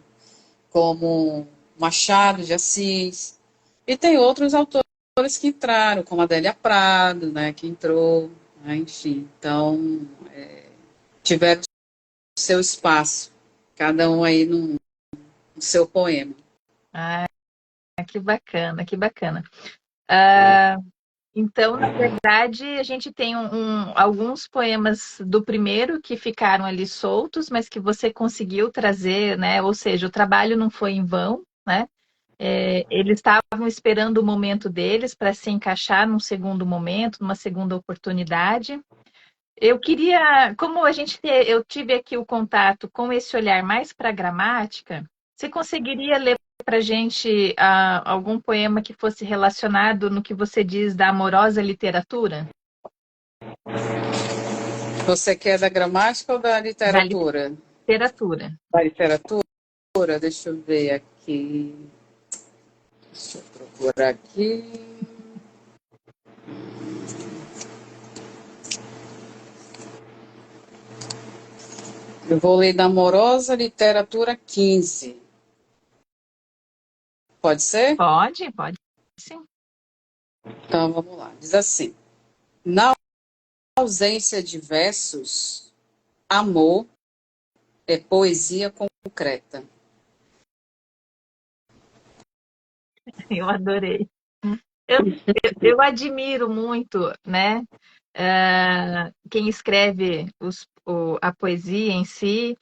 como Machado de Assis. E tem outros autores que entraram, como Adélia Prado, né? Que entrou, né, enfim. Então, tiveram seu espaço, cada um aí no seu poema. Ah, que bacana, que bacana. Ah, então, na verdade, a gente tem alguns poemas do primeiro que ficaram ali soltos, mas que você conseguiu trazer, né? Ou seja, o trabalho não foi em vão, né? Eles estavam esperando o momento deles para se encaixar num segundo momento, numa segunda oportunidade. Eu queria, como eu tive aqui o contato com esse olhar mais para a gramática, você conseguiria ler para a gente algum poema que fosse relacionado no que você diz da amorosa literatura? Você quer da gramática ou da Da literatura? literatura. Da literatura, deixa eu ver aqui. Deixa eu procurar aqui. Eu vou ler da Amorosa Literatura 15. Pode ser? Pode, pode sim. Então vamos lá. Diz assim: na ausência de versos, amor é poesia concreta. Eu adorei. Eu, eu admiro muito, né? Quem escreve a poesia em si,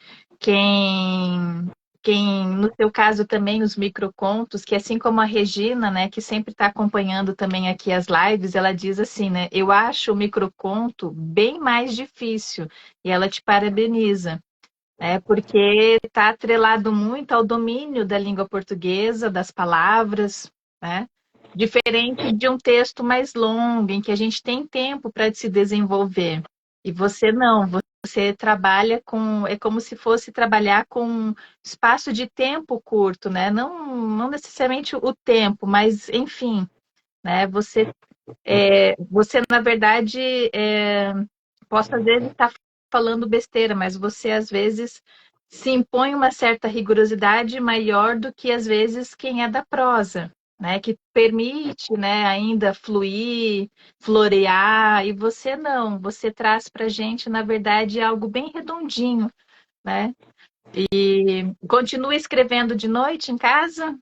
no seu caso também os microcontos, que assim como a Regina, né, que sempre está acompanhando também aqui as lives, ela diz assim, né, eu acho o microconto bem mais difícil, e ela te parabeniza, né, porque está atrelado muito ao domínio da língua portuguesa, das palavras, né? Diferente de um texto mais longo, em que a gente tem tempo para se desenvolver. E você não, você trabalha com, é como se fosse trabalhar com um espaço de tempo curto, né? Não necessariamente o tempo, mas enfim, né? Você na verdade, posso às vezes estar falando besteira, mas você às vezes se impõe uma certa rigorosidade maior do que às vezes quem é da prosa, né? Que permite, né, ainda fluir, florear, e você não, você traz para gente, na verdade, algo bem redondinho, né? E continua escrevendo de noite em casa?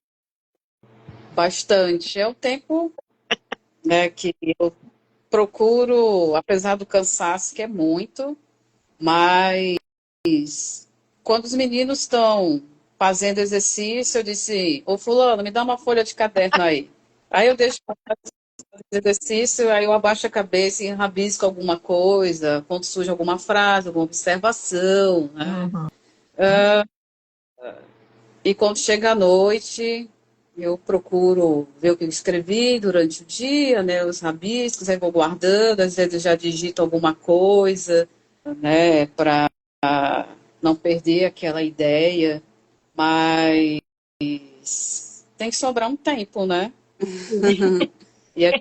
Bastante. É o tempo, né, que eu procuro, apesar do cansaço, que é muito, mas quando os meninos estão fazendo exercício, eu disse, ô fulano, me dá uma folha de caderno aí. Aí eu deixo fazer exercício, aí eu abaixo a cabeça e rabisco alguma coisa, quando surge alguma frase, alguma observação, né? Uhum. E quando chega a noite, eu procuro ver o que eu escrevi durante o dia, né? Os rabiscos, aí vou guardando, às vezes já digito alguma coisa, né? Para não perder aquela ideia, mas tem que sobrar um tempo, né? E a,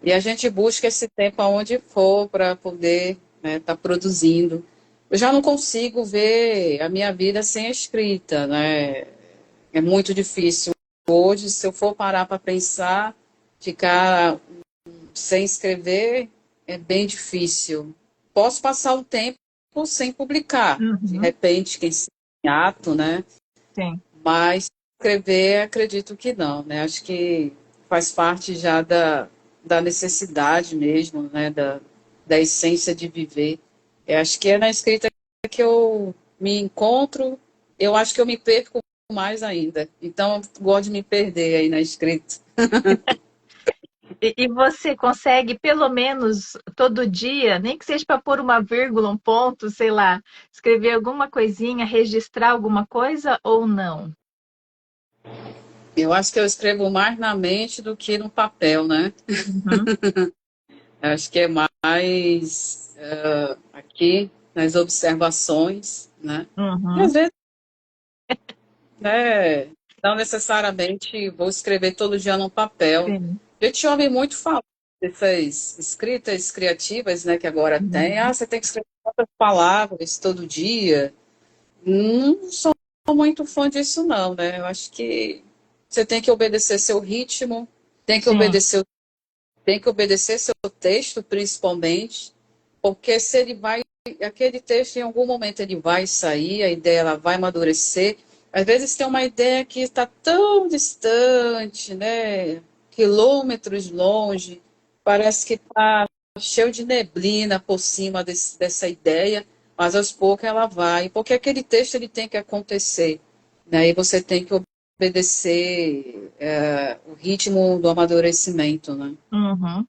e a gente busca esse tempo aonde for para poder estar produzindo. Eu já não consigo ver a minha vida sem a escrita, né? É muito difícil. Hoje, se eu for parar para pensar, ficar sem escrever é bem difícil. Posso passar um tempo sem publicar, de Uhum. repente, quem sabe em ato, né? Sim. Mas escrever, acredito que não, né? Acho que faz parte já da necessidade mesmo, né? Da essência de viver. Eu acho que é na escrita que eu me encontro, eu acho que eu me perco mais ainda. Então, eu gosto de me perder aí na escrita. E você consegue, pelo menos todo dia, nem que seja para pôr uma vírgula, um ponto, sei lá, escrever alguma coisinha, registrar alguma coisa ou não? Eu acho que eu escrevo mais na mente do que no papel, né? Uhum. Eu acho que é mais aqui nas observações, né? E às Uhum. vezes, né, não necessariamente vou escrever todo dia no papel. Sim. A gente ouve muito falar dessas escritas criativas, né, que agora tem. Ah, Uhum. você tem que escrever quantas palavras todo dia. Não sou muito fã disso, não, né? Eu acho que você tem que obedecer seu ritmo, tem que Sim. obedecer, tem que obedecer seu texto, principalmente, porque se ele vai, aquele texto em algum momento ele vai sair, a ideia ela vai amadurecer. Às vezes tem uma ideia que está tão distante, né? Quilômetros longe, parece que está cheio de neblina por cima dessa ideia, mas aos poucos ela vai, porque aquele texto ele tem que acontecer, né? E você tem que obedecer o ritmo do amadurecimento, né? Uhum.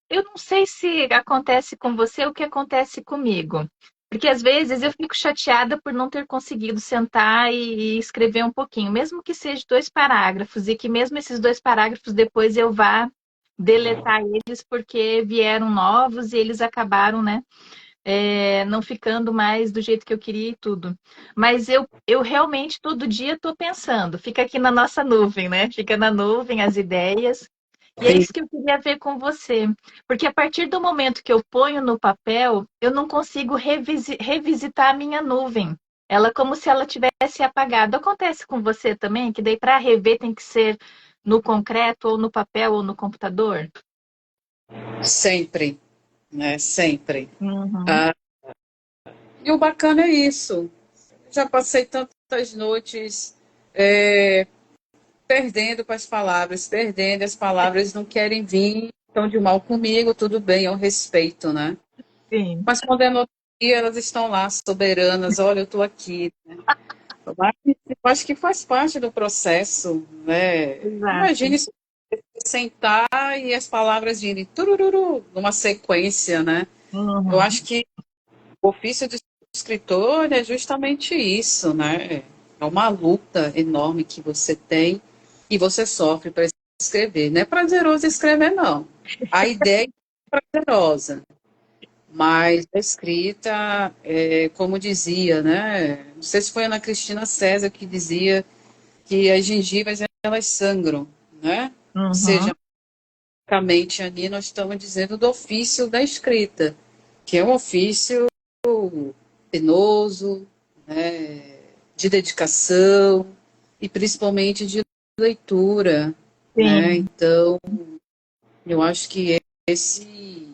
Eu não sei se acontece com você o que acontece comigo. Porque às vezes eu fico chateada por não ter conseguido sentar e escrever um pouquinho, mesmo que seja 2 parágrafos, e que mesmo esses 2 parágrafos depois eu vá deletar eles porque vieram novos e eles acabaram, né, não ficando mais do jeito que eu queria e tudo. Mas eu realmente todo dia estou pensando, fica aqui na nossa nuvem, né? Fica na nuvem as ideias. E é Sim. isso que eu queria ver com você. Porque a partir do momento que eu ponho no papel, eu não consigo revisitar a minha nuvem. Ela é como se ela tivesse apagado. Acontece com você também, que daí para rever tem que ser no concreto, ou no papel, ou no computador? Sempre, né? Sempre. Uhum. Ah, e o bacana é isso. Já passei tantas noites é, perdendo com as palavras, perdendo, as palavras não querem vir, estão de mal comigo, tudo bem, eu respeito, né? Sim, Mas quando é no outro dia, elas estão lá, soberanas, olha, eu estou aqui. Mas eu acho que faz parte do processo, né? exato. Imagine se sentar e as palavras virem turururu, numa sequência, né? Eu Uhum. acho que o ofício do escritor é justamente isso, né? É uma luta enorme que você tem e você sofre para escrever. Não é prazeroso escrever, não. A ideia é prazerosa, mas a escrita, como dizia, né? Não sei se foi a Ana Cristina César que dizia que as gengivas elas sangram, né? Ou Uhum. seja, basicamente ali nós estamos dizendo do ofício da escrita, que é um ofício penoso, né, de dedicação e principalmente de leitura, né? Sim, Então, eu acho que esse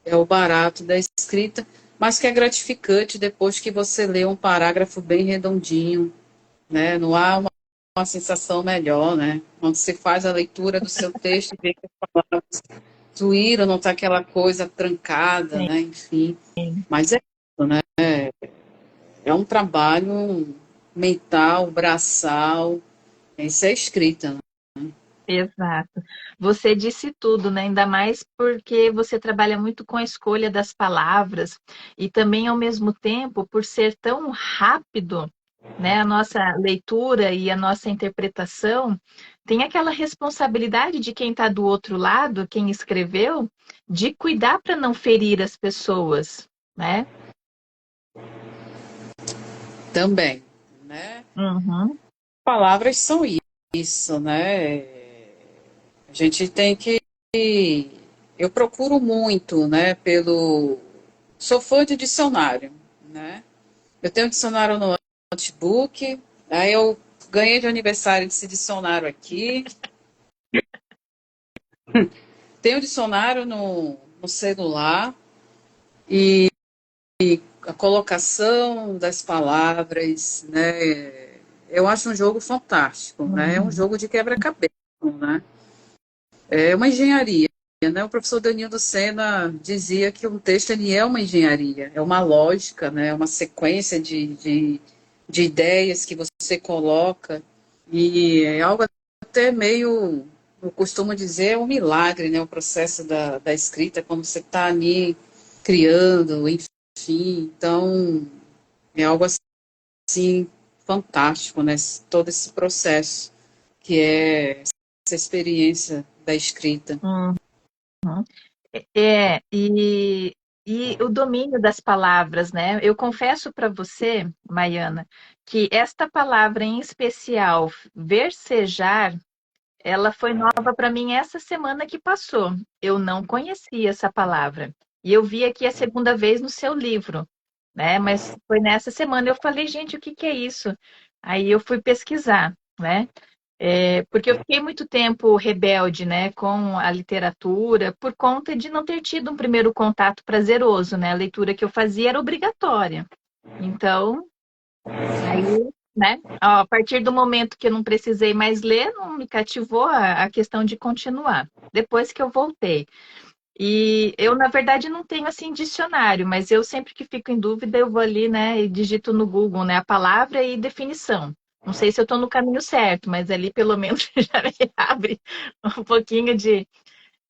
é o barato da escrita, mas que é gratificante depois que você lê um parágrafo bem redondinho, né? Não há uma sensação melhor, né? Quando você faz a leitura do seu texto e vê que as palavras fluíram, não está aquela coisa trancada, sim, né? Enfim, sim. mas é isso, né? É um trabalho mental, braçal, isso é escrita, né? Exato. Você disse tudo, né? Ainda mais porque você trabalha muito com a escolha das palavras e também, ao mesmo tempo, por ser tão rápido, né? A nossa leitura e a nossa interpretação tem aquela responsabilidade de quem está do outro lado, quem escreveu, de cuidar para não ferir as pessoas, né? Também, né? Uhum. Palavras são isso, né? A gente tem que. Eu procuro muito, né? Sou fã de dicionário, né? Eu tenho um dicionário no notebook, aí eu ganhei de aniversário desse dicionário aqui. Tenho um dicionário no celular e a colocação das palavras, né? Eu acho um jogo fantástico, né? É um Uhum. jogo de quebra-cabeça, né? É uma engenharia, né? O professor Danilo Sena dizia que um texto ele é uma engenharia, é uma lógica, né? É uma sequência de ideias que você coloca e é algo até meio, eu costumo dizer, é um milagre, né? O processo da escrita, quando você está ali criando, enfim. Então, é algo assim fantástico, né? Todo esse processo que é essa experiência da escrita. Uhum. É, e o domínio das palavras, né? Eu confesso para você, Maiana, que esta palavra em especial, versejar, ela foi nova para mim essa semana que passou. Eu não conhecia essa palavra. E eu vi aqui a segunda vez no seu livro, né? Mas foi nessa semana eu falei, gente, o que que é isso? Aí eu fui pesquisar, né? Porque eu fiquei muito tempo rebelde, né, com a literatura, por conta de não ter tido um primeiro contato prazeroso, né? A leitura que eu fazia era obrigatória. Então, aí, né, a partir do momento que eu não precisei mais ler, não me cativou a questão de continuar. Depois que eu voltei. E eu, na verdade, não tenho assim dicionário, mas eu sempre que fico em dúvida, eu vou ali, né, e digito no Google, né, a palavra e definição. Não sei se eu estou no caminho certo, mas ali pelo menos já me abre um pouquinho de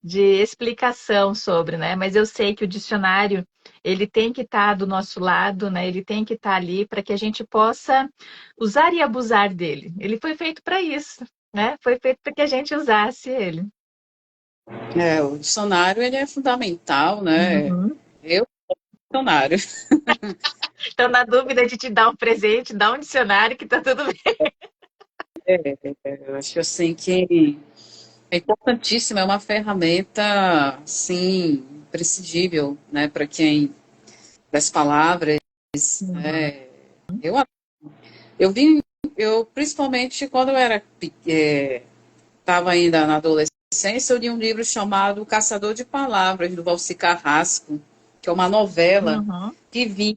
explicação sobre, né? Mas eu sei que o dicionário ele tem que estar do nosso lado, né? Ele tem que estar ali para que a gente possa usar e abusar dele. Ele foi feito para isso, né? Foi feito para que a gente usasse ele. O dicionário ele é fundamental, né? Uhum. Eu sou dicionário. Então, na dúvida de te dar um presente, dá um dicionário que tá tudo bem. Eu acho assim que é importantíssimo, é uma ferramenta, sim, imprescindível, né, para quem das palavras, Uhum. né? Eu, eu vim, eu principalmente quando eu estava ainda na adolescência, eu li um livro chamado O Caçador de Palavras, do Valci Carrasco, que é uma novela Uhum. que vinha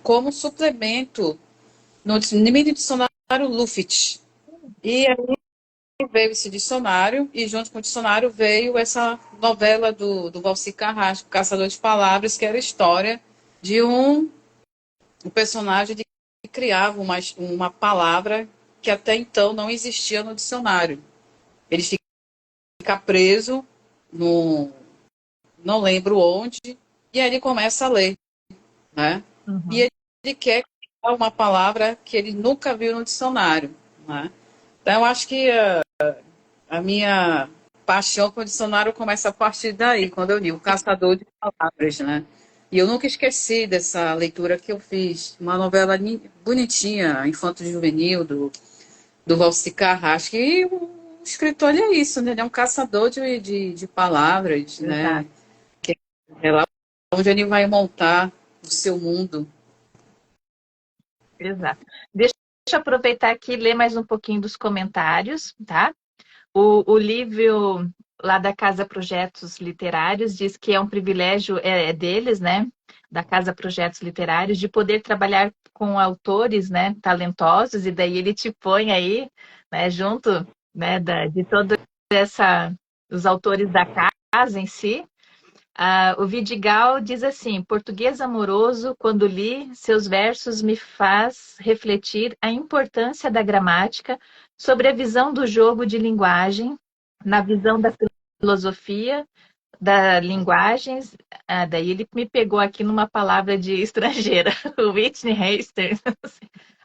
como suplemento no mini dicionário Luft. E aí veio esse dicionário, e junto com o dicionário veio essa novela do Valci Carrasco, Caçador de Palavras, que era a história de um personagem que criava uma palavra que até então não existia no dicionário. Ele fica preso no, não lembro onde, e aí ele começa a ler, né? E Uhum. ele quer criar uma palavra que ele nunca viu no dicionário, né? Então, eu acho que a minha paixão com o dicionário começa a partir daí, quando eu li O Caçador de Palavras, né? E eu nunca esqueci dessa leitura que eu fiz, uma novela bonitinha, infanto-juvenil, do Valci Carrasco. E o escritor ele é isso, né? Ele é um caçador de palavras, né? Exato. É lá onde ele vai montar o seu mundo. Exato. Deixa eu aproveitar aqui e ler mais um pouquinho dos comentários, tá? O Lívio, lá da Casa Projetos Literários, diz que é um privilégio deles, né? Da Casa Projetos Literários, de poder trabalhar com autores, né, talentosos, e daí ele te põe aí, né, junto, né, de toda essa, os autores da casa em si. O Vidigal diz assim: português amoroso, quando li, seus versos me faz refletir a importância da gramática sobre a visão do jogo de linguagem, na visão da filosofia, da linguagens. Daí ele me pegou aqui numa palavra de estrangeira, Whitney Hastings.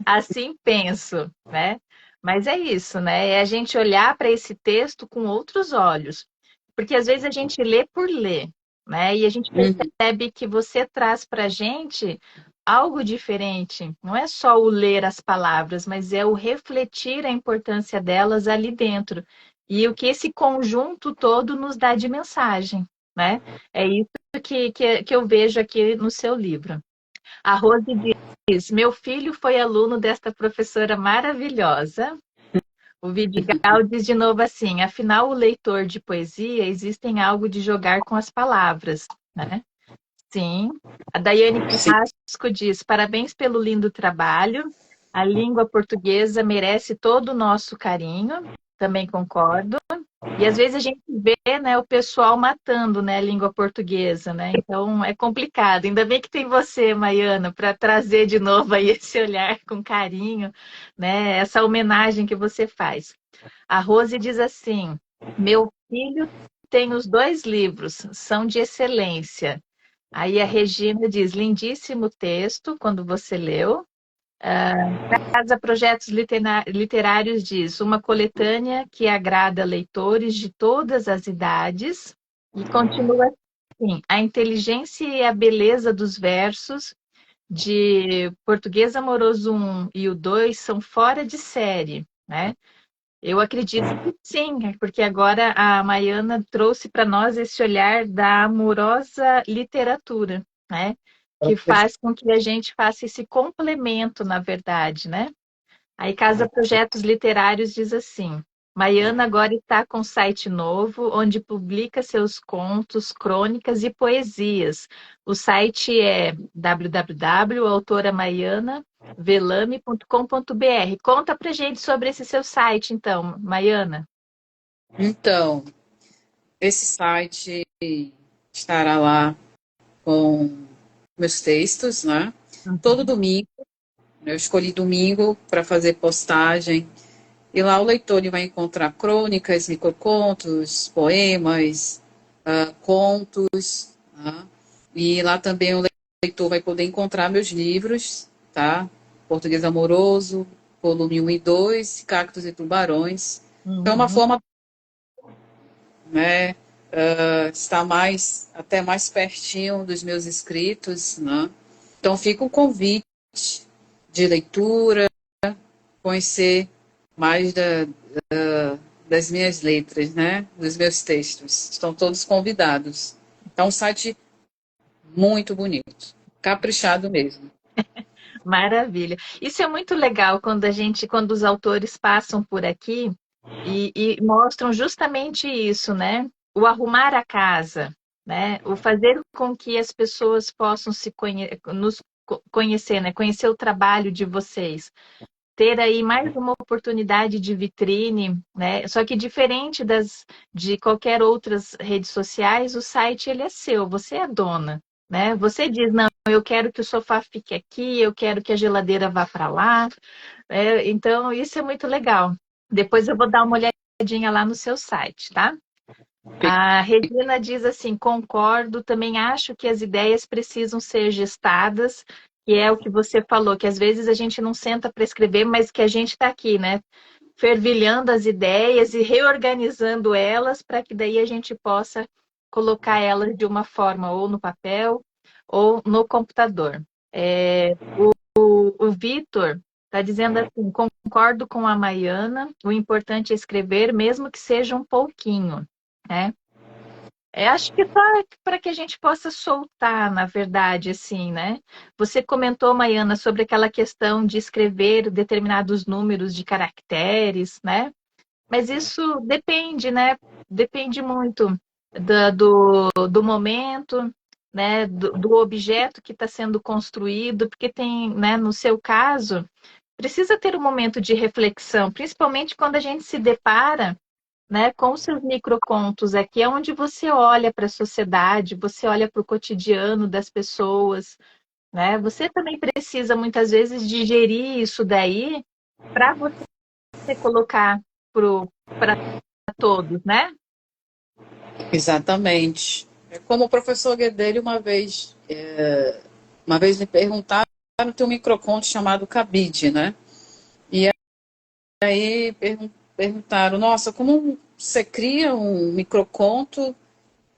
Assim penso, né? Mas é isso, né? É a gente olhar para esse texto com outros olhos. Porque às vezes a gente lê por ler, né? E a gente Uhum. percebe que você traz para a gente algo diferente. Não é só o ler as palavras, mas é o refletir a importância delas ali dentro. E o que esse conjunto todo nos dá de mensagem, né? É isso que eu vejo aqui no seu livro. A Rose diz: meu filho foi aluno desta professora maravilhosa. O Vidigal diz de novo assim: afinal, o leitor de poesia existem algo de jogar com as palavras, né? Sim. A Daiane Sim. Carrasco diz: parabéns pelo lindo trabalho. A língua portuguesa merece todo o nosso carinho. Também concordo. E às vezes a gente vê, né, o pessoal matando, né, a língua portuguesa, né? Então é complicado. Ainda bem que tem você, Maiana, para trazer de novo aí esse olhar com carinho, né? Essa homenagem que você faz. A Rose diz assim: meu filho tem os dois livros, são de excelência. Aí a Regina diz: lindíssimo texto quando você leu. Casa Projetos Literários diz: uma coletânea que agrada leitores de todas as idades. E continua assim: a inteligência e a beleza dos versos de Português Amoroso 1 e o 2 são fora de série, né? Eu acredito que sim, porque agora a Maiana trouxe para nós esse olhar da amorosa literatura, né? Que faz com que a gente faça esse complemento, na verdade, né? Aí Casa Projetos Literários diz assim: Maiana agora está com um site novo, onde publica seus contos, crônicas e poesias. O site é www.autoramaianavelame.com.br. Conta pra gente sobre esse seu site, então, Maiana. Então, esse site estará lá com meus textos, né? Todo Uhum. domingo, eu escolhi domingo para fazer postagem. E lá o leitor ele vai encontrar crônicas, microcontos, poemas, contos, né? E lá também o leitor vai poder encontrar meus livros, tá? Português Amoroso, volume 1 e 2, Cactos e Tubarões. Então é uma Uhum. forma, né, estar até mais pertinho dos meus escritos, né? Então fica o convite de leitura, conhecer mais das minhas letras, né? Dos meus textos. Estão todos convidados. É um site muito bonito, caprichado mesmo. Maravilha. Isso é muito legal quando os autores passam por aqui e mostram justamente isso, né? O arrumar a casa, né? O fazer com que as pessoas possam nos conhecer, né? Conhecer o trabalho de vocês. Ter aí mais uma oportunidade de vitrine, né? Só que diferente de qualquer outras redes sociais, o site ele é seu, você é dona, né? Você diz, não, eu quero que o sofá fique aqui, eu quero que a geladeira vá para lá. Então, isso é muito legal. Depois eu vou dar uma olhadinha lá no seu site, tá? A Regina diz assim: concordo, também acho que as ideias precisam ser gestadas, que é o que você falou, que às vezes a gente não senta para escrever, mas que a gente está aqui, né? Fervilhando as ideias e reorganizando elas para que daí a gente possa colocar elas de uma forma ou no papel ou no computador. O Vitor está dizendo assim: concordo com a Maiana, o importante é escrever, mesmo que seja um pouquinho, né? Acho que para que a gente possa soltar, na verdade, assim, né? Você comentou, Maiana, sobre aquela questão de escrever determinados números de caracteres, né? Mas isso depende, né? Depende muito do momento, né? Do objeto que está sendo construído, porque tem, né? No seu caso, precisa ter um momento de reflexão, principalmente quando a gente se depara, né, com os seus microcontos aqui, é onde você olha para a sociedade, você olha para o cotidiano das pessoas, né? Você também precisa muitas vezes digerir isso daí para você colocar para todos, né? Exatamente. É como o professor Guedelli uma vez me perguntaram, tem um microconto chamado Cabide, né? E aí perguntaram, nossa, como você cria um microconto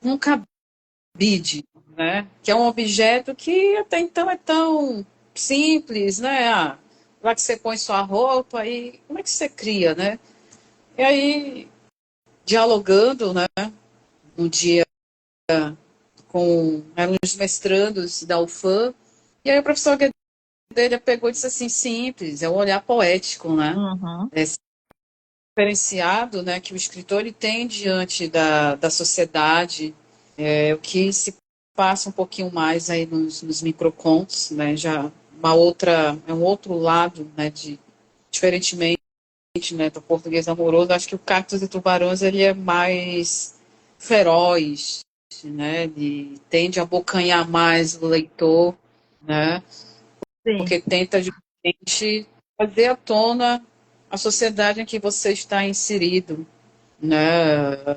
num cabide, né? Que é um objeto que até então é tão simples, né? Ah, lá que você põe sua roupa e como é que você cria, né? E aí, dialogando, né? Um dia com eram os mestrandos da UFAM, e aí o professor Guedelha pegou e disse assim, simples, é um olhar poético, né? Uhum. É diferenciado, né, que o escritor ele tem diante da sociedade, o que se passa um pouquinho mais aí nos microcontos, né, já é um outro lado, né, diferentemente, né, do português amoroso, acho que o Cactos e Tubarões ele é mais feroz, né, ele tende a abocanhar mais o leitor, né, Sim. porque tenta justamente trazer à tona a sociedade em que você está inserido, né,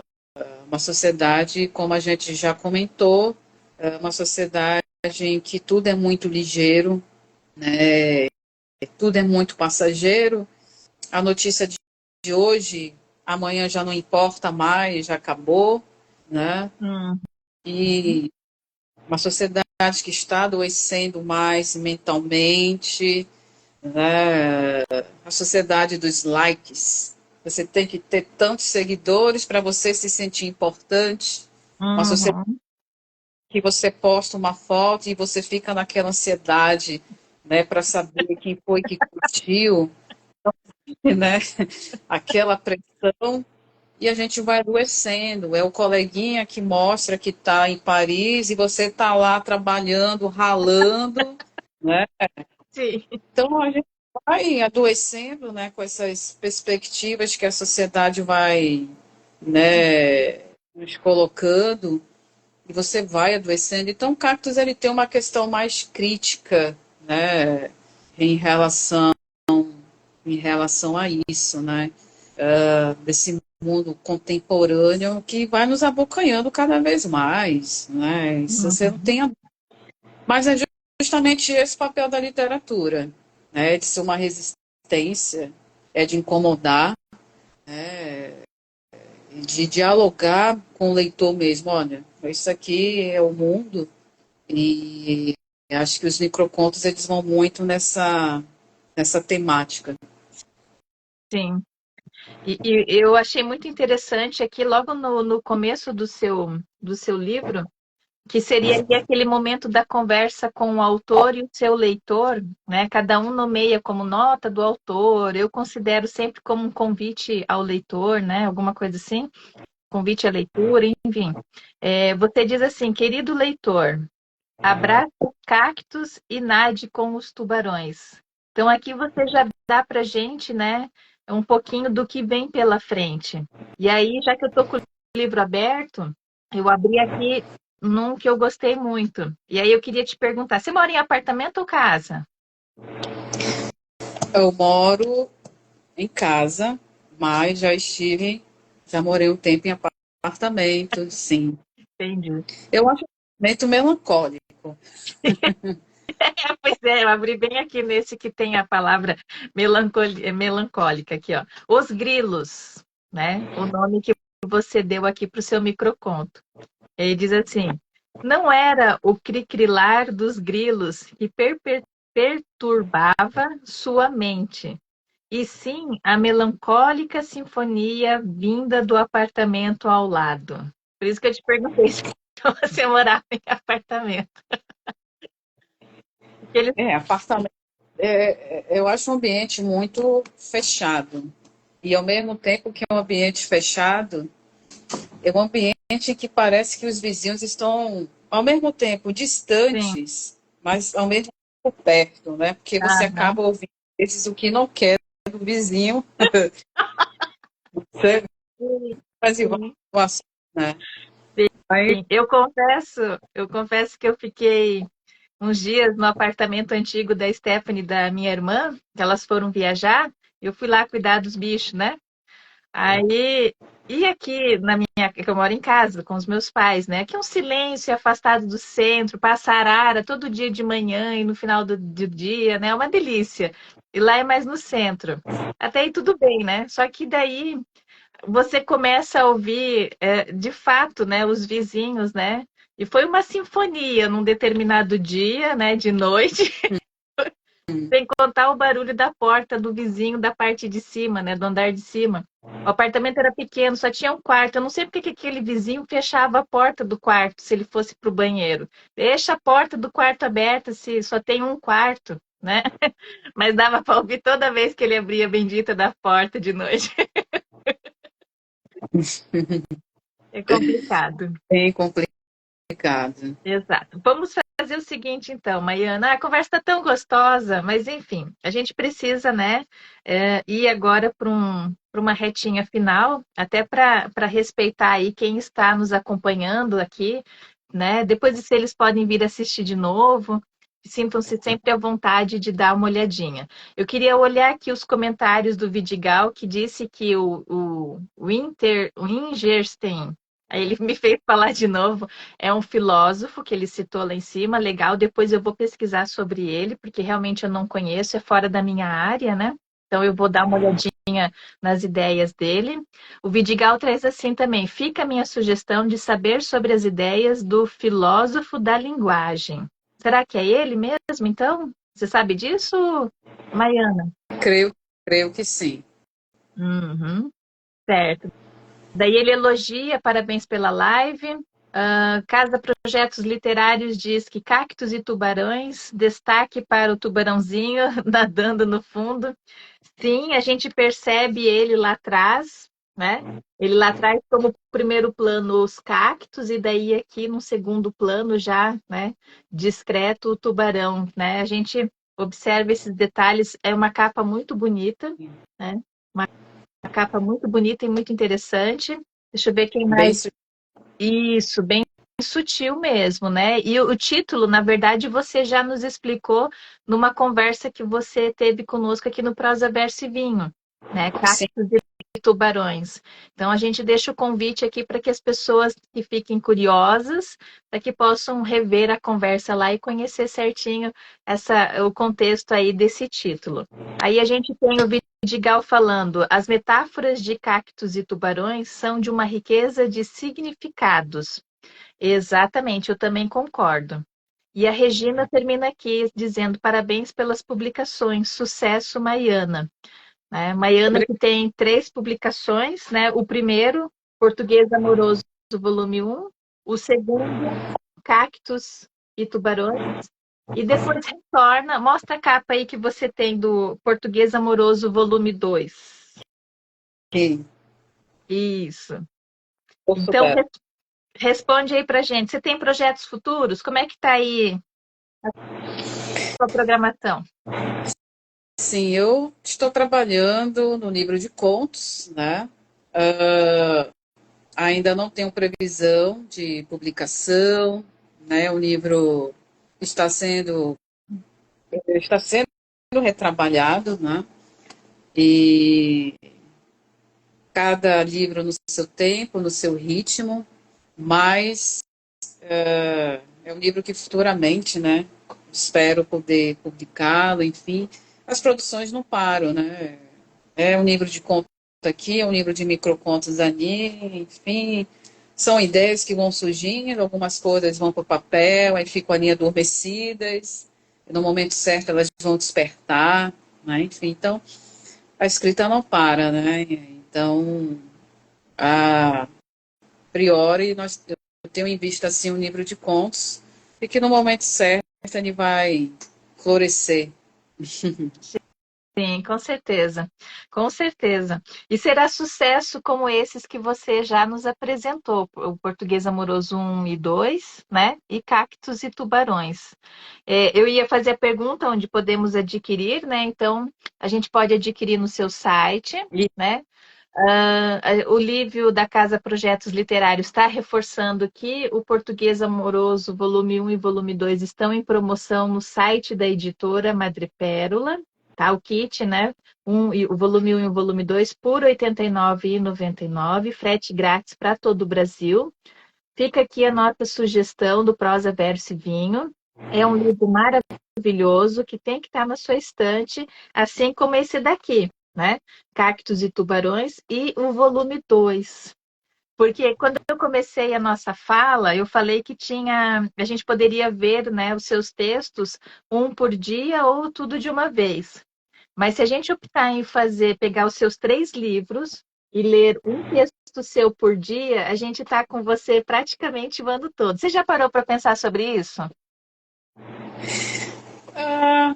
uma sociedade, como a gente já comentou, é uma sociedade em que tudo é muito ligeiro, né, tudo é muito passageiro, a notícia de hoje, amanhã já não importa mais, já acabou, né? Uhum. E uma sociedade que está adoecendo mais mentalmente, né? A sociedade dos likes. Você tem que ter tantos seguidores para você se sentir importante. Uma sociedade Uhum. que você posta uma foto e você fica naquela ansiedade, né, para saber quem foi que curtiu, né? Aquela pressão. E a gente vai adoecendo. É o coleguinha que mostra que está em Paris e você está lá trabalhando, ralando, né? Sim. Então a gente vai adoecendo, né, com essas perspectivas que a sociedade vai, né, nos colocando e você vai adoecendo. Então o Cactus ele tem uma questão mais crítica, né, em relação em relação a isso, né? Desse mundo contemporâneo que vai nos abocanhando cada vez mais, né? Isso você não Uhum. tem. Mas é justamente esse papel da literatura, né? De ser uma resistência, é de incomodar, né? De dialogar com o leitor mesmo. Olha, isso aqui é o mundo e acho que os microcontos eles vão muito nessa temática. Sim. E eu achei muito interessante aqui, logo no começo do seu livro, que seria ali aquele momento da conversa com o autor e o seu leitor, né? Cada um nomeia como nota do autor. Eu considero sempre como um convite ao leitor, né? Alguma coisa assim, convite à leitura, enfim. Você diz assim, querido leitor, abraça os cactos e nade com os tubarões. Então aqui você já dá para gente, né? Um pouquinho do que vem pela frente. E aí, já que eu estou com o livro aberto, eu abri aqui num que eu gostei muito. E aí eu queria te perguntar, você mora em apartamento ou casa? Eu moro em casa, mas já morei um tempo em apartamento, sim. Entendi. Eu acho apartamento melancólico. Pois é, eu abri bem aqui nesse que tem a palavra melancólica aqui, ó. Os grilos, né? O nome que você deu aqui para o seu microconto. Ele diz assim: não era o cricrilar dos grilos que perturbava sua mente, e sim a melancólica sinfonia vinda do apartamento ao lado. Por isso que eu te perguntei se você morava em apartamento. Eles... Apartamento. Eu acho um ambiente muito fechado. E ao mesmo tempo que é um ambiente fechado, é um ambiente em que parece que os vizinhos estão, ao mesmo tempo, Sim. distantes, mas ao mesmo tempo perto, né? Porque você Aham. acaba ouvindo esses o que não quer do vizinho, você faz igual, Sim. né? Aí, Sim. Eu confesso que eu fiquei uns dias no apartamento antigo da Stephanie e da minha irmã, que elas foram viajar, eu fui lá cuidar dos bichos, né? Aí, e aqui que eu moro em casa com os meus pais, né? Aqui é um silêncio afastado do centro, passa arara todo dia de manhã e no final do dia, né? É uma delícia. E lá é mais no centro. Até aí tudo bem, né? Só que daí você começa a ouvir, de fato, né, os vizinhos, né? E foi uma sinfonia num determinado dia, né, de noite, sem contar o barulho da porta do vizinho da parte de cima, né, do andar de cima. O apartamento era pequeno, só tinha um quarto. Eu não sei porque que aquele vizinho fechava a porta do quarto se ele fosse para o banheiro. Deixa a porta do quarto aberta se só tem um quarto, né? Mas dava para ouvir toda vez que ele abria a bendita da porta de noite. É complicado. bem complicado. Exato. Vamos fazer o seguinte, então, Maiana. A conversa está tão gostosa, mas enfim, a gente precisa, né, ir agora para uma retinha final, até para respeitar aí quem está nos acompanhando aqui, né? Depois disso, eles podem vir assistir de novo. Sintam-se sempre à vontade de dar uma olhadinha. Eu queria olhar aqui os comentários do Vidigal, que disse que o Wingerstein, aí ele me fez falar de novo, é um filósofo que ele citou lá em cima, legal. Depois eu vou pesquisar sobre ele, porque realmente eu não conheço, é fora da minha área, né? Então eu vou dar uma olhadinha nas ideias dele. O Vidigal traz assim também: fica a minha sugestão de saber sobre as ideias do filósofo da linguagem. Será que é ele mesmo, então? Você sabe disso, Maiana? Creio, creio que sim. Uhum, certo. Daí ele elogia, parabéns pela live. Casa Projetos Literários diz que cactos e tubarões, destaque para o tubarãozinho nadando no fundo. Sim, a gente percebe ele lá atrás, né? Ele lá atrás como primeiro plano os cactos e daí aqui no segundo plano já, né, discreto o tubarão, né? A gente observa esses detalhes, é uma capa muito bonita, né? Uma capa muito bonita e muito interessante. Deixa eu ver quem Bem, mais. Isso, bem sutil mesmo, né? E o título, na verdade, você já nos explicou numa conversa que você teve conosco aqui no Prosa Verso e Vinho, né? sim. Cactos e tubarões. Então, a gente deixa o convite aqui para que as pessoas que fiquem curiosas, para que possam rever a conversa lá e conhecer certinho o contexto aí desse título. Aí a gente tem o Vidigal falando: as metáforas de cactos e tubarões são de uma riqueza de significados. Exatamente, eu também concordo. E a Regina termina aqui dizendo parabéns pelas publicações, sucesso, Maiana. Né? Maiana que tem 3 publicações, né? O primeiro, Português Amoroso, volume 1, o segundo, Cactos e Tubarões, e depois retorna, mostra a capa aí que você tem do Português Amoroso, volume 2. Sim, Isso. eu Então, souber. responde aí pra gente. Você tem projetos futuros? Como é que tá aí a sua programação? Sim, eu estou trabalhando no livro de contos, né? Ah, ainda não tenho previsão de publicação, né? O livro está sendo está sendo retrabalhado, né? E cada livro no seu tempo, no seu ritmo, mas é um livro que futuramente, né? Espero poder publicá-lo, enfim. As produções não param, né? É um livro de contos aqui, é um livro de microcontos ali, enfim. São ideias que vão surgindo, algumas coisas vão para o papel, aí ficam ali adormecidas, e no momento certo elas vão despertar, né? Enfim, então a escrita não para, né? Então, a, priori, eu tenho em vista assim um livro de contos e que no momento certo ele vai florescer. Sim, com certeza, com certeza. E será sucesso como esses que você já nos apresentou, o Português Amoroso um e 2, né? E Cactos e Tubarões. Eu ia fazer a pergunta onde podemos adquirir, né? Então, a gente pode adquirir no seu site, E, né? O livro da Casa Projetos Literários está reforçando que o Português Amoroso, volume um e volume 2 estão em promoção no site da editora Madrepérola, tá? O kit, né? O volume um e o volume 2 por R$ 89,99, frete grátis para todo o Brasil. Fica aqui a nossa sugestão do Prosa Verso e Vinho. É um livro maravilhoso que tem que estar na sua estante, assim como esse daqui, né? Cactos e Tubarões e o volume 2. Porque quando eu comecei a nossa fala, eu falei que a gente poderia ver, né, os seus textos um por dia ou tudo de uma vez. Mas se a gente optar em pegar os seus 3 livros e ler um texto seu por dia, a gente está com você praticamente o ano todo. Você já parou para pensar sobre isso?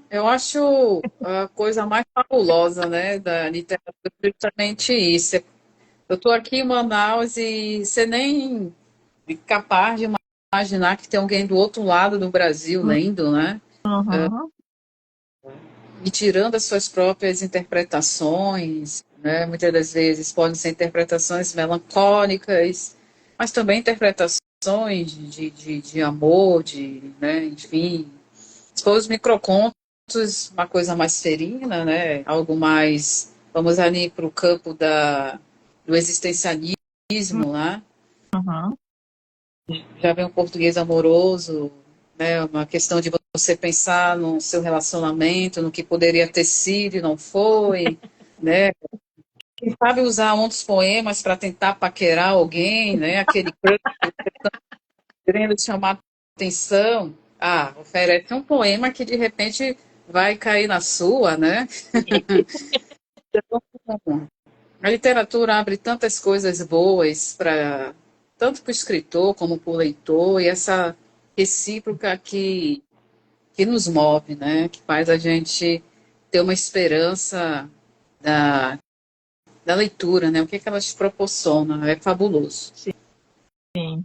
eu acho a coisa mais fabulosa, né, da literatura justamente isso. Eu estou aqui em Manaus e você nem é capaz de imaginar que tem alguém do outro lado do Brasil lendo, né? Uhum. E tirando as suas próprias interpretações, né? Muitas das vezes podem ser interpretações melancólicas, mas também interpretações de amor, né? Enfim, se for os microcontos, uma coisa mais serena, né? Algo mais, vamos ali para o campo do existencialismo, né? Uhum. Já vem um português amoroso, né? Uma questão de você pensar no seu relacionamento, no que poderia ter sido e não foi, né? Quem sabe usar um dos poemas para tentar paquerar alguém, né? Aquele crush querendo chamar atenção. Ah, oferece um poema que de repente vai cair na sua, né? A literatura abre tantas coisas boas para tanto para o escritor como para o leitor, e essa recíproca que nos move, né? Que faz a gente ter uma esperança da, da leitura, né? O que, que ela te proporciona, é fabuloso. Sim.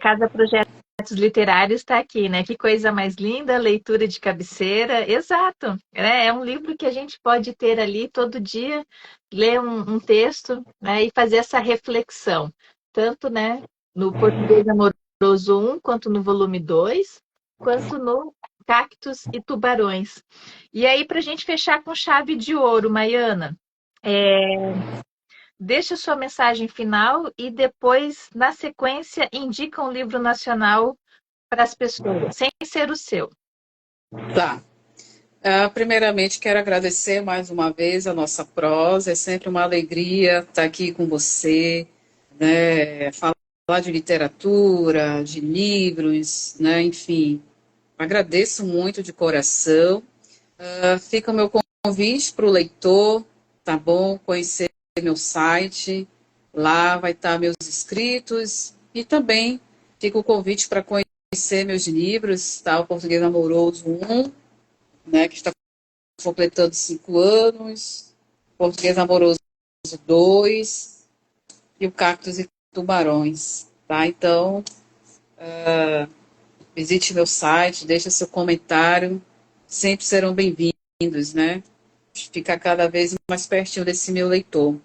Casa Projetos Literários está aqui, né? Que coisa mais linda, leitura de cabeceira. Exato. É um livro que a gente pode ter ali todo dia, ler um texto, né? E fazer essa reflexão. Tanto, né? No Português Amoroso um quanto no volume 2 quanto no Cactos e Tubarões. E aí, para a gente fechar com chave de ouro, Maiana, deixa sua mensagem final e depois, na sequência, indica um livro nacional para as pessoas, sem ser o seu. Tá. Primeiramente, quero agradecer mais uma vez a nossa prosa. É sempre uma alegria estar aqui com você, né? Falar de literatura, de livros, né? Enfim, agradeço muito de coração. Fica o meu convite para o leitor, tá bom? Conhecer meu site, lá vai estar meus escritos e também fica o convite para conhecer meus livros, tá? O Português Amoroso um, né, que está completando 5 anos, Português Amoroso 2 e o Cactos e Tubarões, tá? Então, visite meu site, deixe seu comentário, sempre serão bem-vindos, né? Ficar cada vez mais pertinho desse meu leitor.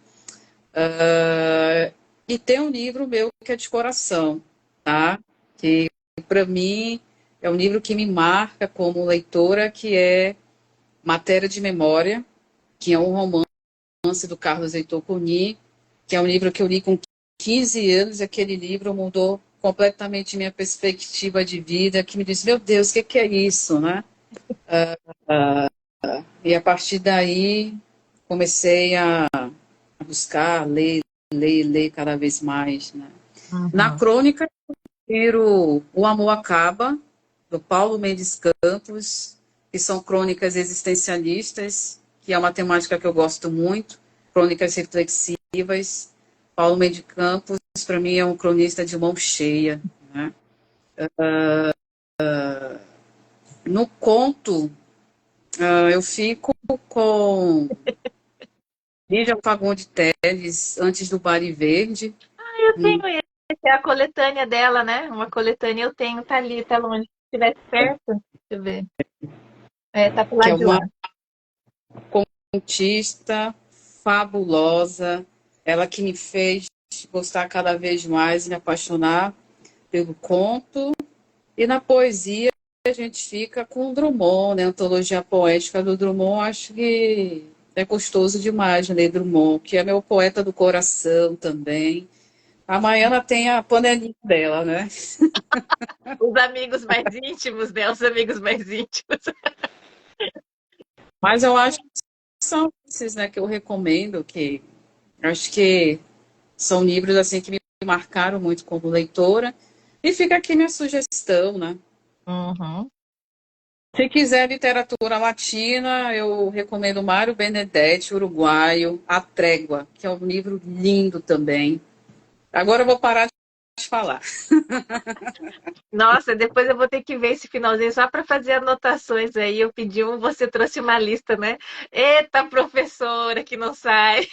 E tem um livro meu que é de coração, tá? Que para mim é um livro que me marca como leitora, que é Matéria de Memória, que é um romance do Carlos Heitor Coni, que é um livro que eu li com 15 anos, e aquele livro mudou completamente minha perspectiva de vida, que me disse, meu Deus, o que é isso, né? E a partir daí comecei a buscar, ler cada vez mais, né? Na Uhum. crônica, O Amor Acaba, do Paulo Mendes Campos, que são crônicas existencialistas, que é uma temática que eu gosto muito, crônicas reflexivas. Paulo Mendes de Campos, para mim, é um cronista de mão cheia, né? No conto, eu fico com Lígia Fagundes Telles, Antes do Bari Verde. Eu tenho esse, é a coletânea dela, né? Uma coletânea eu tenho, tá ali, tá longe. Se estivesse perto, deixa eu ver. É, tá pro Que lado é de lá. uma contista fabulosa, ela que me fez gostar cada vez mais, me apaixonar pelo conto. E na poesia a gente fica com o Drummond, né? A antologia poética do Drummond, acho que é gostoso demais ler Drummond, que é meu poeta do coração também. A Maiana tem a panelinha dela, né? Os amigos mais íntimos, né? Os amigos mais íntimos. Mas eu acho que são esses, né, que eu recomendo, que acho que são livros assim que me marcaram muito como leitora. E fica aqui minha sugestão, né? Uhum. Se quiser literatura latina, eu recomendo Mário Benedetti, uruguaio, A Trégua, que é um livro lindo também. Agora eu vou parar de falar. Nossa, depois eu vou ter que ver esse finalzinho só para fazer anotações aí. Eu pedi um, você trouxe uma lista, né? Eita, professora que não sai,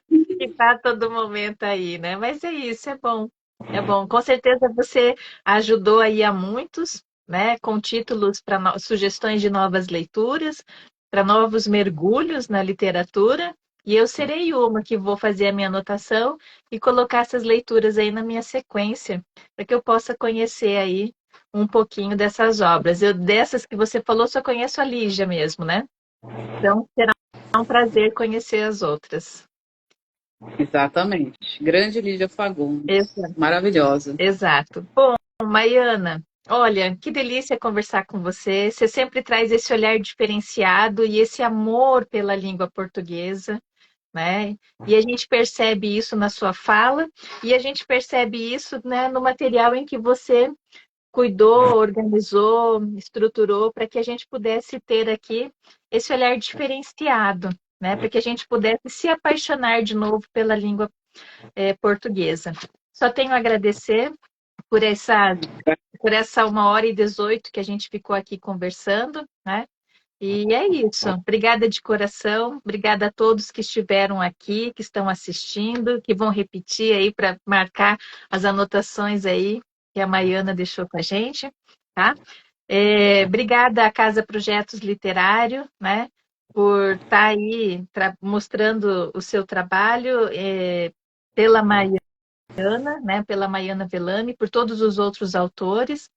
que tá a todo momento aí, né? Mas é isso, é bom. É bom. Com certeza você ajudou aí a muitos, né? Com títulos para sugestões de novas leituras, para novos mergulhos na literatura. E eu serei uma que vou fazer a minha anotação e colocar essas leituras aí na minha sequência, para que eu possa conhecer aí um pouquinho dessas obras. Eu dessas que você falou, só conheço a Lígia mesmo, né? Então será um prazer conhecer as outras. Exatamente. Grande Lídia Fagundes. Exato. Maravilhosa. Exato. Bom, Maiana, olha, que delícia conversar com você. Você sempre traz esse olhar diferenciado e esse amor pela língua portuguesa, né? E a gente percebe isso na sua fala e a gente percebe isso, né, no material em que você cuidou, organizou, estruturou para que a gente pudesse ter aqui esse olhar diferenciado, né? Para que a gente pudesse se apaixonar de novo pela língua portuguesa. Só tenho a agradecer por essa 1h18 que a gente ficou aqui conversando, né? E é isso. Obrigada de coração. Obrigada a todos que estiveram aqui, que estão assistindo, que vão repetir aí para marcar as anotações aí que a Maiana deixou com a gente, tá? Obrigada à Casa Projetos Literário, né? Por estar aí mostrando o seu trabalho pela Maiana, né? Pela Maiana Velame, por todos os outros autores,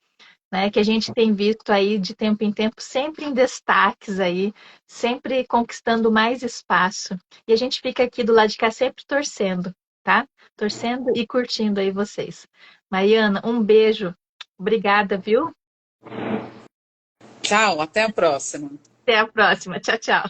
né, que a gente tem visto aí de tempo em tempo, sempre em destaques aí, sempre conquistando mais espaço. E a gente fica aqui do lado de cá sempre torcendo, tá? Torcendo e curtindo aí vocês. Maiana, um beijo. Obrigada, viu? Tchau, até a próxima. Até a próxima. Tchau, tchau.